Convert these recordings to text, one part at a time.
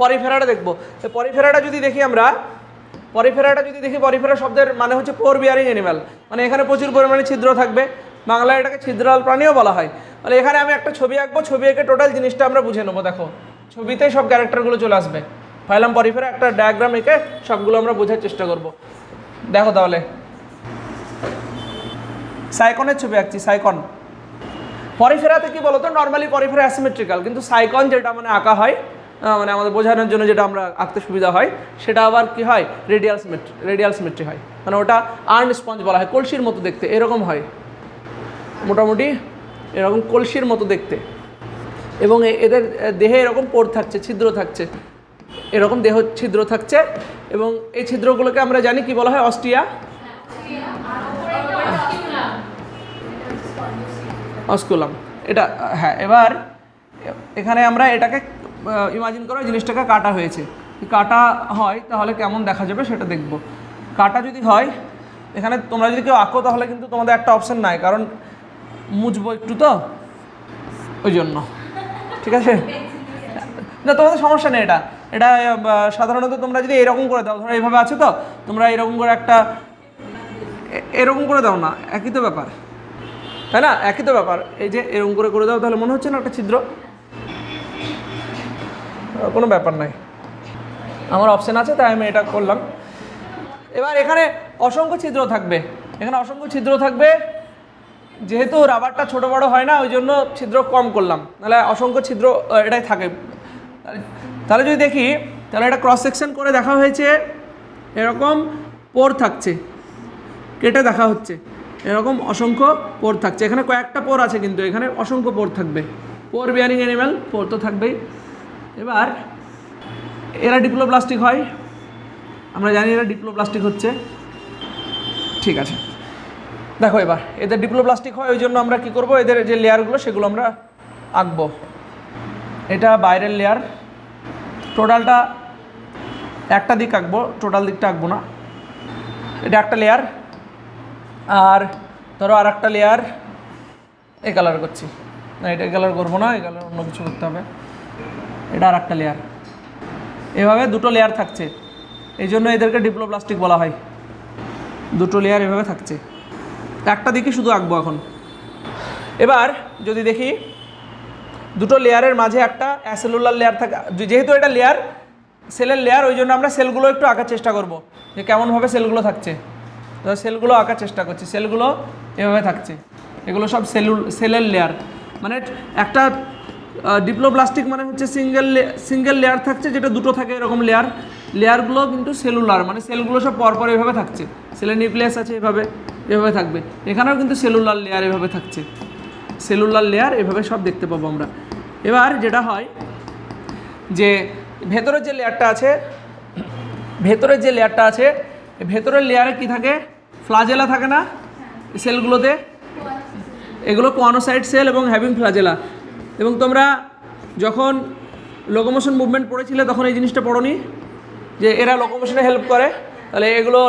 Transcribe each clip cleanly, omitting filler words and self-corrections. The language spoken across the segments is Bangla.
পরিফেরাটা দেখবো। পরিফেরাটা যদি দেখি আমরা, পরিফেরা শব্দের মানে হচ্ছে পোর বিয়ারিং অ্যানিম্যাল, মানে এখানে প্রচুর পরিমাণে ছিদ্র থাকবে, বাংলায় এটাকে ছিদ্রাল প্রাণীও বলা হয়। তাহলে এখানে আমি একটা ছবি আঁকবো, ছবি এঁকে টোটাল জিনিসটা আমরা বুঝে নেবো। দেখো ছবিতেই সব ক্যারেক্টারগুলো চলে আসবে। ফাইলাম পরিফেরা একটা ডায়াগ্রাম এঁকে সবগুলো আমরা বোঝার চেষ্টা করব। দেখো তাহলে সাইকনের ছবি আঁকছি। সাইকন পরিফেরাতে কি বলতো, নর্মালি পরিফেরা অ্যাসিমেট্রিক্যাল, কিন্তু সাইকন যেটা মানে আঁকা হয়, মানে আমাদের বোঝানোর জন্য যেটা আমরা আঁকতে সুবিধা হয়, সেটা আবার কি হয়, রেডিয়াল সিমেট্রি হয়। মানে ওটা আর্ন স্পঞ্জ বলা হয়, কলসির মতো দেখতে এরকম হয়, মোটামুটি এরকম কলসির মতো দেখতে, এবং এদের দেহে এরকম পোর থাকছে, ছিদ্র থাকছে, এরকম দেহ ছিদ্র থাকছে, এবং এই ছিদ্রগুলোকে আমরা জানি কি বলা হয়, অস্টিয়া অস্কুলাম। এটা হ্যাঁ। এবার এখানে আমরা এটাকে ইমাজিন করো জিনিসটাকে কাটা হয়েছে, কাটা হয় তাহলে কেমন দেখা যাবে সেটা দেখব। কাটা যদি হয়, এখানে তোমরা যদি কেউ আঁকো তাহলে কিন্তু তোমাদের একটা অপশন নাই, কারণ মুছবো একটু তো ওই জন্য, ঠিক আছে না, তোমাদের সমস্যা নেই। এটা সাধারণত তোমরা যদি এরকম করে দাও, ধরো এইভাবে আছে তো, তোমরা এরকম করে একটা এরকম করে দাও না, একই তো ব্যাপার, তাই না, একই তো ব্যাপার। এই যে এরকম করে দাও, তাহলে মনে হচ্ছে না একটা ছিদ্র, কোনো ব্যাপার নাই, আমার অপশন আছে তাই আমি এটা করলাম। এবার এখানে অসংখ্য ছিদ্র থাকবে, যেহেতু রাবারটা ছোট বড় হয় না, ওই জন্য ছিদ্র কম করলাম, নাহলে অসংখ্য ছিদ্র এটাই থাকে। তাহলে যদি দেখি, তাহলে এটা ক্রস সেকশন করে দেখা হয়েছে, এরকম পোর থাকছে, কেটে দেখা হচ্ছে, এরকম অসংখ্য পোর থাকছে। এখানে কয়েকটা পোর আছে, কিন্তু এখানে অসংখ্য পোর থাকবে, পোর বিয়ারিং অ্যানিম্যাল, পোর তো থাকবেই। এবার এরা ডিপ্লোপ্লাস্টিক হয়, আমরা জানি এরা ডিপ্লোপ্লাস্টিক হচ্ছে, ঠিক আছে। দেখো এবার এদের ডিপ্লোপ্লাস্টিক হয়, ওই জন্য আমরা কি করব, এদের যে লেয়ারগুলো সেগুলো আমরা আঁকবো। এটা বাইরের লেয়ার, টোটালটা একটা দিক আঁকবো, টোটাল দিকটা আঁকবো না। এটা একটা লেয়ার, আর ধরো আর একটা লেয়ার এই কালার করছি না, এটা এই কালার করবো না, এই কালার অন্য কিছু করতে হবে। এটা আর একটা লেয়ার, এভাবে দুটো লেয়ার থাকছে, এই জন্য এদেরকে ডিপ্লোপ্লাস্টিক বলা হয়। দুটো লেয়ার এভাবে থাকছে, একটা দিকে শুধু আঁকবো এখন। এবার যদি দেখি, দুটো লেয়ারের মাঝে একটা অ্যাসেলুলার লেয়ার থাকে, যেহেতু এটা লেয়ার, সেলের লেয়ার, ওই জন্য আমরা সেলগুলো একটু আঁকার চেষ্টা করব, যে কেমনভাবে সেলগুলো থাকছে। তো সেলগুলো আঁকার চেষ্টা করছি, সেলগুলো এভাবে থাকছে, এগুলো সব সেলের লেয়ার। মানে একটা ডিপ্লোপ্লাস্টিক মানে হচ্ছে সিঙ্গেল লেয়ার থাকছে, যেটা দুটো থাকে এরকম লেয়ারগুলো কিন্তু সেলুলার, মানে সেলগুলো সব পরপর এভাবে থাকছে, সেলের নিউক্লিয়াস আছে এভাবে থাকবে। এখানেও কিন্তু সেলুলার লেয়ার এভাবে থাকছে, সেলুলার লেয়ার এভাবে সব দেখতে পাবো আমরা। এবার যেটা হয় যে ভেতরের যে লেয়ারটা আছে, ভেতরের লেয়ারে কি থাকে, ফ্লাজেলা থাকে না সেলগুলোতে, এগুলো কোয়ানোসাইট সেল এবং হ্যাভিং ফ্লাজেলা। এবং তোমরা যখন লোকোমোশন মুভমেন্ট পড়েছিলে তখন এই জিনিসটা পড়োনি, যে এরা লোকোমোশনে হেল্প করে, তাহলে এগুলো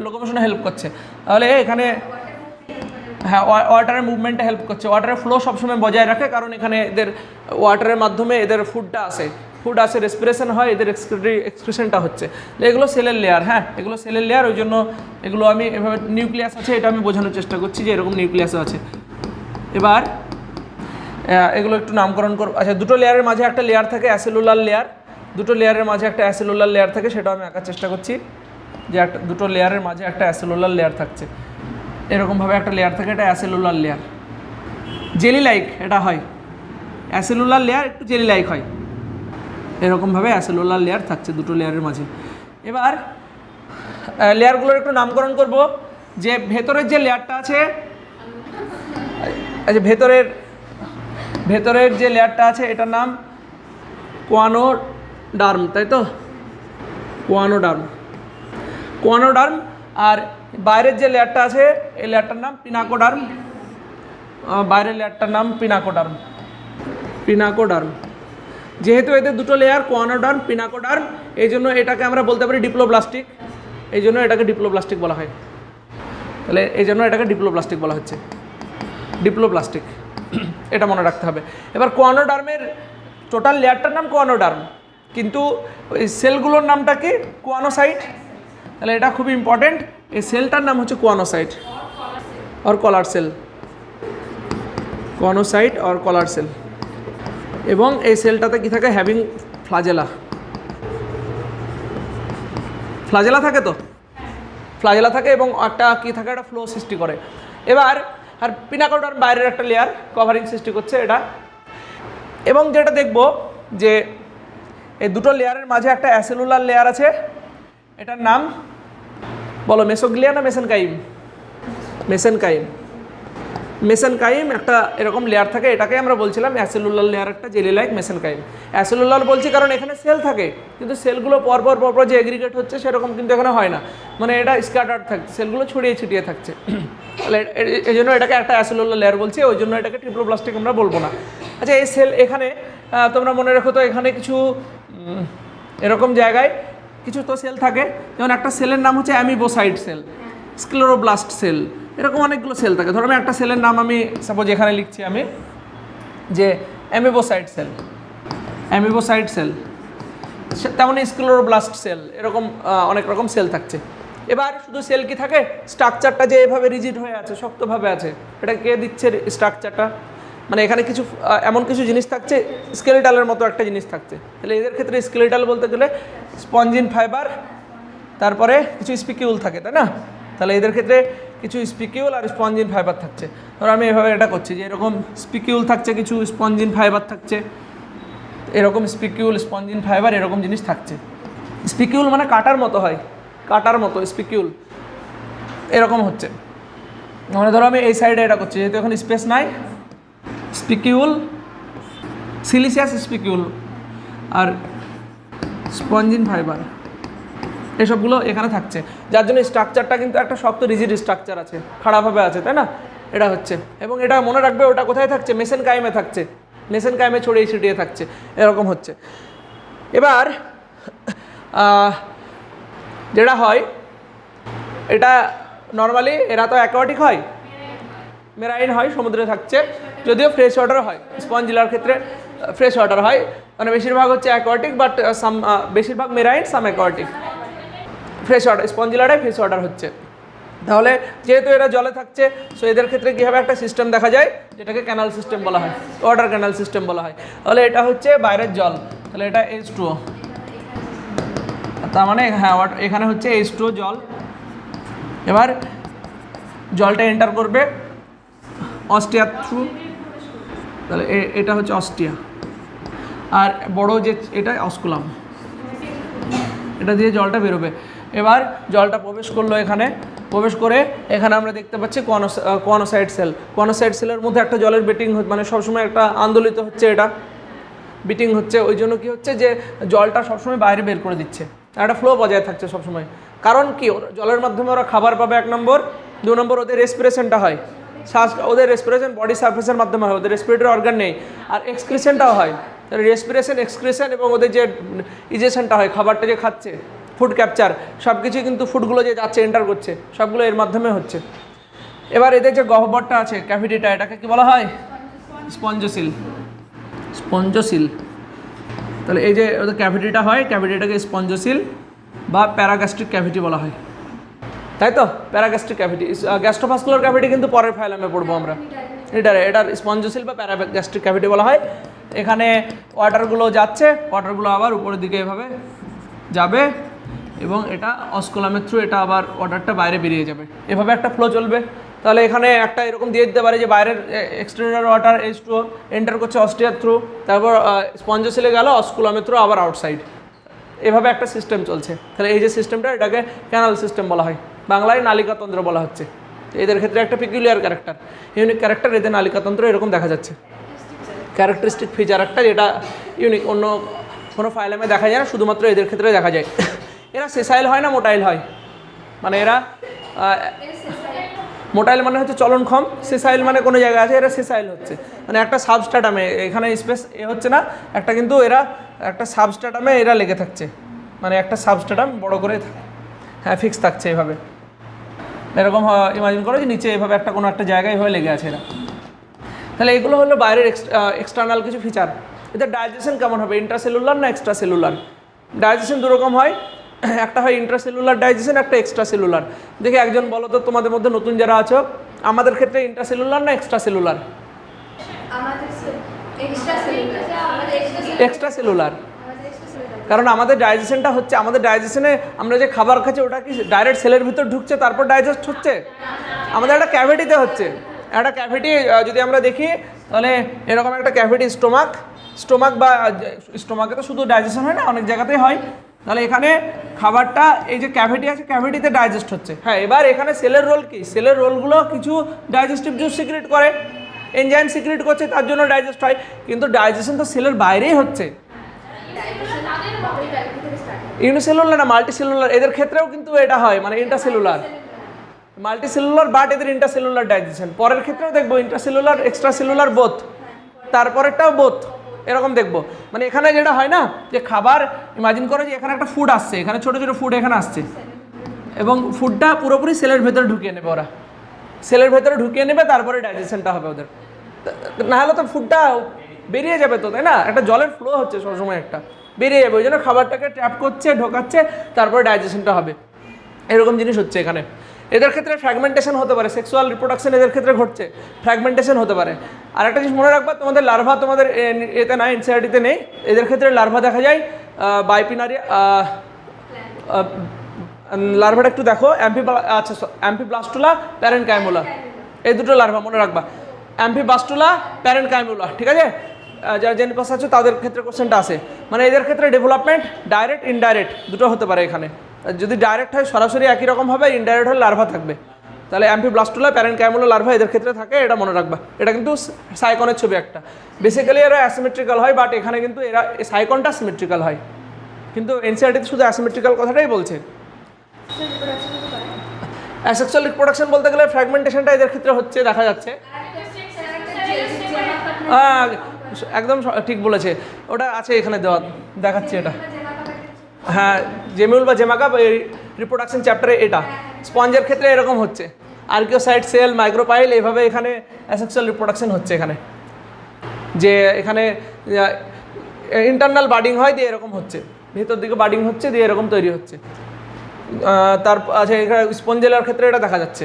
লোকোমোশনে হেল্প করছে। তাহলে এখানে হ্যাঁ, ওয়াটারের মুভমেন্টে হেল্প করছে, ওয়াটারের ফ্লো সবসময় বজায় রাখে, কারণ এখানে এদের ওয়াটারের মাধ্যমে এদের ফুড আসে, রেসপিরেশন হয়, এদের এক্সক্রিশনটা হচ্ছে। এগুলো সেলের লেয়ার, হ্যাঁ এগুলো সেলের লেয়ার, ওই জন্য এগুলো আমি এভাবে নিউক্লিয়াস আছে এটা আমি বোঝানোর চেষ্টা করছি যে এরকম নিউক্লিয়াসও আছে। এবার এগুলো একটু নামকরণ করব। আচ্ছা, দুটো লেয়ারের মাঝে একটা লেয়ার থাকে অ্যাসেলুলার লেয়ার, দুটো লেয়ারের মাঝে একটা অ্যাসেলুলার লেয়ার থাকে, সেটাও আমি আঁকার চেষ্টা করছি, যে একটা দুটো লেয়ারের মাঝে একটা অ্যাসেলুলার লেয়ার থাকছে, এরকমভাবে একটা লেয়ার থাকে, এটা অ্যাসেলুলার লেয়ার। জেলি লাইক এটা হয়, অ্যাসেলুলার লেয়ার একটু জেলি লাইক হয়, এরকমভাবে অ্যাসেলুলার লেয়ার থাকছে দুটো লেয়ারের মাঝে। এবার লেয়ারগুলোর একটু নামকরণ করব, যে ভেতরের যে লেয়ারটা আছে, আচ্ছা ভেতরের যে লেয়ারটা আছে এটার নাম কোয়ানোডার্ম, তাই তো, কোয়ানোডার্ম। আর বাইরের যে লেয়ারটা আছে এই লেয়ারটার নাম পিনাকোডার্ম, বাইরের লেয়ারটার নাম পিনাকোডার্ম। যেহেতু এদের দুটো লেয়ার কোয়ানোডার্ম, পিনাকোডার্ম, এই জন্য এটাকে আমরা বলতে পারি ডিপ্লোপ্লাস্টিক, এই জন্য এটাকে ডিপ্লোপ্লাস্টিক বলা হয়। তাহলে এই জন্য এটাকে ডিপ্লোপ্লাস্টিক বলা হচ্ছে, ডিপ্লোপ্লাস্টিক, এটা মনে রাখতে হবে। এবার কোয়ানোডার্মের টোটাল লেয়ারটার নাম কোয়ানোডার্ম, কিন্তু ওই সেলগুলোর নামটা কি? কোয়ানোসাইট। তাহলে এটা খুবই ইম্পর্টেন্ট, এই সেলটার নাম হচ্ছে choanocyte or collar cell, choanocyte or collar cell. এবং এই সেলটাতে কি থাকে? Having flagella. ফ্লাজেলা থাকে তো, ফ্লাজেলা থাকে এবং একটা কি থাকে? একটা ফ্লো সৃষ্টি করে। এবার আর পিনাকোডার বাইরের একটা লেয়ার কভারিং সৃষ্টি করছে এটা। এবং যেটা দেখব যে এই দুটো লেয়ারের মাঝে একটা অ্যাসেলুলার লেয়ার আছে, এটার নাম বলো মেসোগ্লিয়া না মেসেনকাইম? মেসেনকাইম। মেসেনকাইম একটা এরকম লেয়ার থাকে, এটাকে আমরা বলছিলাম অ্যাসেলুলার লেয়ার, একটা জেলি লাইক মেসেনকাইম। অ্যাসেলুলার বলছি কারণ এখানে সেল থাকে, কিন্তু সেলগুলো পরপর যে এগ্রিগেট হচ্ছে সেরকম কিন্তু এখানে হয় না, মানে এটা স্ক্যাটার্ড থাকছে, সেলগুলো ছড়িয়ে ছিটিয়ে থাকছে। তাহলে এই জন্য এটাকে একটা অ্যাসেলুলার লেয়ার বলছি, ওই জন্য এটাকে ট্রিপ্লোপ্লাস্টিক আমরা বলবো না। আচ্ছা, এই সেল এখানে তোমরা মনে রাখো তো, এখানে কিছু এরকম জায়গায় কিছু তো সেল থাকে, যেমন একটা সেলের নাম হচ্ছে অ্যামিবোসাইট সেল, স্ক্লেরোব্লাস্ট সেল, এরকম অনেকগুলো সেল থাকে। ধরো আমি একটা সেলের নাম আমি সাপোজ এখানে লিখছি আমি যে অ্যামিবোসাইট সেল, অ্যামিবোসাইট সেল, তেমনই স্ক্লেরোব্লাস্ট সেল, এরকম অনেক রকম সেল থাকছে। এবার শুধু সেল কি থাকে? স্ট্রাকচারটা যে এভাবে রিজিড হয়ে আছে, শক্তভাবে আছে, এটা কে দিচ্ছে স্ট্রাকচারটা? মানে এখানে কিছু এমন কিছু জিনিস থাকছে, স্কেলেটালের মতো একটা জিনিস থাকছে। তাহলে এদের ক্ষেত্রে স্কেলেটাল বলতে গেলে স্পঞ্জিন ফাইবার, তারপরে কিছু স্পিকিউল থাকে, তাই না? তাহলে এদের ক্ষেত্রে কিছু স্পিকিউল আর স্পঞ্জিন ফাইবার থাকছে। ধরো আমি এভাবে এটা করছি যে এরকম স্পিকিউল থাকছে, কিছু স্পঞ্জিন ফাইবার থাকছে, এরকম স্পিকিউল স্পঞ্জিন ফাইবার এরকম জিনিস থাকছে। স্পিকিউল মানে কাটার মতো হয়, কাটার মতো স্পিকিউল এরকম হচ্ছে। মানে ধরো আমি এই সাইডে এটা করছি, যেহেতু এখন স্পেস নাই, স্পিকিউল, সিলিসিয়াস স্পিকিউল আর স্পঞ্জিন ফাইবার এসবগুলো এখানে থাকছে, যার জন্য স্ট্রাকচারটা কিন্তু একটা শক্ত রিজিড স্ট্রাকচার আছে, খাড়াভাবে আছে, তাই না? এটা হচ্ছে, এবং এটা মনে রাখবে ওটা কোথায় থাকছে? মেসেনকাইমে থাকছে, মেসেনকাইমে ছড়িয়ে ছিটিয়ে থাকছে, এরকম হচ্ছে। এবার যেটা হয়, এটা নর্মালি এরা তো অ্যাকোয়াটিক হয়, মেরাইন হয়, সমুদ্রে থাকছে, যদিও ফ্রেশ ওয়াটার হয়, স্পঞ্জিলার ক্ষেত্রে ফ্রেশ ওয়াটার হয়, মানে বেশিরভাগ হচ্ছে অ্যাকোয়াটিক, বাট সাম বেশিরভাগ marine, some aquatic. Fresh water, স্পঞ্জিলাটাই ফ্রেশ ওয়াটার হচ্ছে। তাহলে যেহেতু এরা জলে থাকছে, সো এদের ক্ষেত্রে কীভাবে একটা সিস্টেম দেখা যায়, যেটাকে ক্যানাল সিস্টেম বলা হয়, ওয়াটার ক্যানাল সিস্টেম বলা হয়। তাহলে এটা হচ্ছে বাইরের জল, তাহলে এটা H2O, তার মানে হ্যাঁ এখানে হচ্ছে H2O জল। এবার জলটা এন্টার করবে অস্টিয়ার থ্রু, তাহলে এটা হচ্ছে অস্টিয়া, আর বড় যে এটা অস্কুলাম, এটা দিয়ে জলটা বেরোবে। এবার জলটা প্রবেশ করলো এখানে, প্রবেশ করে এখানে আমরা দেখতে পাচ্ছি কোয়ানোসাইট সেল। কোয়ানোসাইট সেলের মধ্যে একটা জলের বিটিং, মানে সবসময় একটা আন্দোলিত হচ্ছে, এটা বিটিং হচ্ছে, ওই জন্য কী হচ্ছে যে জলটা সবসময় বাইরে বের করে দিচ্ছে, একটা ফ্লো বজায় থাকছে সবসময়। কারণ কি? জলের মাধ্যমে ওরা খাবার পাবে, 1 নম্বর, 2 নম্বর ওদের রেসপিরেশনটা হয়, শ্বাস, ওদের রেসপিরেশন বডি সার্ফেসের মাধ্যমে হয়, ওদের রেসপিরেটরি অর্গান নেই, আর এক্সক্রিশনটাও হয়। তাহলে রেসপিরেশন, এক্সক্রিশন এবং ওদের যে ইজেশনটা হয়, খাবারটা যে খাচ্ছে, ফুড ক্যাপচার, সব কিছুই কিন্তু ফুডগুলো যে যাচ্ছে এন্টার করছে, সবগুলো এর মাধ্যমে হচ্ছে। এবার এদের যে গহ্বরটা আছে, ক্যাভিটিটা, এটাকে কি বলা হয়? স্পঞ্জোসিল, স্পঞ্জোসিল। তাহলে এই যে ওদের ক্যাভিটিটা হয়, ক্যাভিটিটাকে স্পঞ্জোসিল বা প্যারাগ্যাস্ট্রিক ক্যাভিটি বলা হয়, তাই তো? প্যারাগ্যাস্ট্রিক ক্যাভিটি, গ্যাস্ট্রোভাস্কুলার ক্যাভিটি কিন্তু পরের ফাইলামে পড়বো আমরা, এটার স্পঞ্জোসিল বা প্যারাগ্যাস্ট্রিক ক্যাভিটি বলা হয়। এখানে ওয়াটারগুলো যাচ্ছে, ওয়াটারগুলো আবার উপরের দিকে এভাবে যাবে এবং এটা অস্কুলামের থ্রু এটা আবার ওয়াটারটা বাইরে বেরিয়ে যাবে, এভাবে একটা ফ্লো চলবে। তাহলে এখানে একটা এরকম দিয়ে দিতে পারে যে বাইরের এক্সটেরিয়র ওয়াটার H2O এন্টার করছে অস্টিয়ার থ্রু, তারপর স্পঞ্জোসিলে গেল, অস্কুলামের থ্রু আবার আউটসাইড, এভাবে একটা সিস্টেম চলছে। তাহলে এই যে সিস্টেমটা, এটাকে ক্যানাল সিস্টেম বলা হয়, বাংলায় নালিকাতন্ত্র বলা হচ্ছে। এদের ক্ষেত্রে একটা পিকুলিয়ার ক্যারেক্টার, ইউনিক ক্যারেক্টার, এদের নালিকাতন্ত্র এরকম দেখা যাচ্ছে, ক্যারেক্টারিস্টিক ফিচার একটা, যেটা ইউনিক, অন্য কোনো ফাইলামে দেখা যায় না, শুধুমাত্র এদের ক্ষেত্রে দেখা যায়। এরা সেসাইল হয় না মোটাইল হয়? মানে এরা মোটাইল মানে হচ্ছে চলনক্ষম, সেসাইল মানে কোনো জায়গায় আছে, এরা সেসাইল হচ্ছে, মানে একটা সাবস্ট্যাটামে, এখানে স্পেস হচ্ছে না একটা, কিন্তু এরা একটা সাবস্ট্যাটামে এরা লেগে থাকছে, মানে একটা সাবস্ট্যাটাম বড় করে, হ্যাঁ, ফিক্স থাকছে এভাবে, এরকম ইমাজিন করো যে নিচে এভাবে একটা কোনো একটা জায়গায় এভাবে লেগে আছে এরা। তাহলে এগুলো হলো বাইরের এক্সটার্নাল কিছু ফিচার। এদের ডাইজেশন কেমন হবে, ইন্ট্রাসেলুলার না এক্সট্রা সেলুলার? ডাইজেশন দুরকম হয়, একটা হয় ইন্ট্রাসেলুলার ডাইজেশন, একটা এক্সট্রা সেলুলার। দেখি একজন বলো তো তোমাদের মধ্যে নতুন যারা আছো, আমাদের ক্ষেত্রে ইন্ট্রাসেলুলার না এক্সট্রা সেলুলার? এক্সট্রা সেলুলার, কারণ আমাদের ডাইজেশনটা হচ্ছে, আমাদের ডাইজেশনে আমরা যে খাবার খাচ্ছি ওটা কি ডাইরেক্ট সেলের ভিতর ঢুকছে তারপর ডাইজেস্ট হচ্ছে? আমাদের একটা ক্যাভিটিতে হচ্ছে। একটা ক্যাভিটি যদি আমরা দেখি তাহলে এরকম একটা ক্যাভিটি, স্টোমাক বা স্টোমাকে তো শুধু ডাইজেশন হয় না, অনেক জায়গাতেই হয়। তাহলে এখানে খাবারটা এই যে ক্যাভিটি আছে, ক্যাভিটিতে ডাইজেস্ট হচ্ছে। হ্যাঁ, এবার এখানে সেলের রোল কি? সেলের রোলগুলো কিছু ডাইজেস্টিভ জুস সিক্রেট করে, এনজাইম সিক্রেট করছে, তার জন্য ডাইজেস্ট হয়। কিন্তু ডাইজেশন তো সেলের বাইরেই হচ্ছে। ইউনিসেলুলার না মাল্টিসেলুলার, এদের ক্ষেত্রেও কিন্তু এটা হয়, মানে ইন্টারসেলুলার মাল্টিসেলুলার, বাট এদের ইন্টারসেলুলার ডাইজেশন। পরের ক্ষেত্রেও দেখবো ইন্টারসেলুলার এক্সট্রা সেলুলার বোথ, তারপরেরটাও বোথ, এরকম দেখবো। মানে এখানে যেটা হয় না যে খাবার, ইমাজিন করো যে এখানে একটা ফুড আসছে, এখানে ছোটো ছোটো ফুড এখানে আসছে, এবং ফুডটা পুরোপুরি সেলের ভেতরে ঢুকিয়ে নেবে ওরা, সেলের ভেতরে ঢুকিয়ে নেবে, তারপরে ডাইজেশনটা হবে ওদের। নাহলে তো ফুডটা বেরিয়ে যাবে তো, তাই না? একটা জলের ফ্লো হচ্ছে সবসময়, একটা বেরিয়ে যাবে, ওই জন্য খাবারটাকে ট্র্যাপ করছে, ঢোকাচ্ছে, তারপরে ডাইজেশনটা হবে। এরকম জিনিস হচ্ছে এখানে। এদের ক্ষেত্রে ফ্র্যাগমেন্টেশন হতে পারে, সেক্সুয়াল রিপ্রোডাকশন এদের ক্ষেত্রে ঘটছে, ফ্র্যাগমেন্টেশন হতে পারে। আর একটা জিনিস মনে রাখবা, তোমাদের লার্ভা তোমাদের এতে নাই, এনসিইআরটিতে নেই। এদের ক্ষেত্রে লার্ভা দেখা যায় বাইপিনারি, লার্ভাটা একটু দেখো, অ্যাম্ফিব্লাস্টুলা, প্যারেনকাইমুলা, এই দুটো লার্ভা মনে রাখবা, অ্যাম্ফিব্লাস্টুলা, প্যারেনকাইমুলা, ঠিক আছে? যারা জেনে পাস আছে তাদের ক্ষেত্রে কোশ্চেনটা আসে। মানে এদের ক্ষেত্রে ডেভেলপমেন্ট ডাইরেক্ট ইনডাইরেক্ট দুটো হতে পারে এখানে। যদি ডাইরেক্ট হয় সরাসরি একই রকম হবে, ইনডাইরেক্ট হলে লার্ভা থাকবে। তাহলে অ্যাম্ফিব্লাস্টুলা, প্যারেনকাইমুলা লার্ভা এদের ক্ষেত্রে থাকে, এটা মনে রাখবা। এটা কিন্তু সাইকনের ছবি একটা। বেসিক্যালি এরা অ্যাসিমেট্রিক্যাল হয়, বাট এখানে কিন্তু এরা সাইকনটা সিমেট্রিক্যাল হয়, কিন্তু এনসিইআরটিতে শুধু অ্যাসিমেট্রিক্যাল কথাটাই বলছে। অ্যাসেক্সুয়াল রিপ্রোডাকশন বলতে গেলে ফ্র্যাগমেন্টেশনটা এদের ক্ষেত্রে হচ্ছে, দেখা যাচ্ছে। একদম ঠিক বলেছে, ওটা আছে এখানে দেওয়া, দেখাচ্ছে এটা। হ্যাঁ, জেমিউল বা জেমাকা রিপ্রোডাকশন চ্যাপ্টারে এটা। স্পঞ্জের ক্ষেত্রে এরকম হচ্ছে, আর্কিওসাইট সেল, মাইক্রোপাইল, এইভাবে এখানে অ্যাসেক্সুয়াল রিপ্রোডাকশন হচ্ছে এখানে, যে এখানে ইন্টারনাল বার্ডিং হয়, দিয়ে এরকম হচ্ছে, ভেতর দিকে বার্ডিং হচ্ছে, দিয়ে এরকম তৈরি হচ্ছে। তার আচ্ছা, এখানে স্পঞ্জেলার ক্ষেত্রে এটা দেখা যাচ্ছে।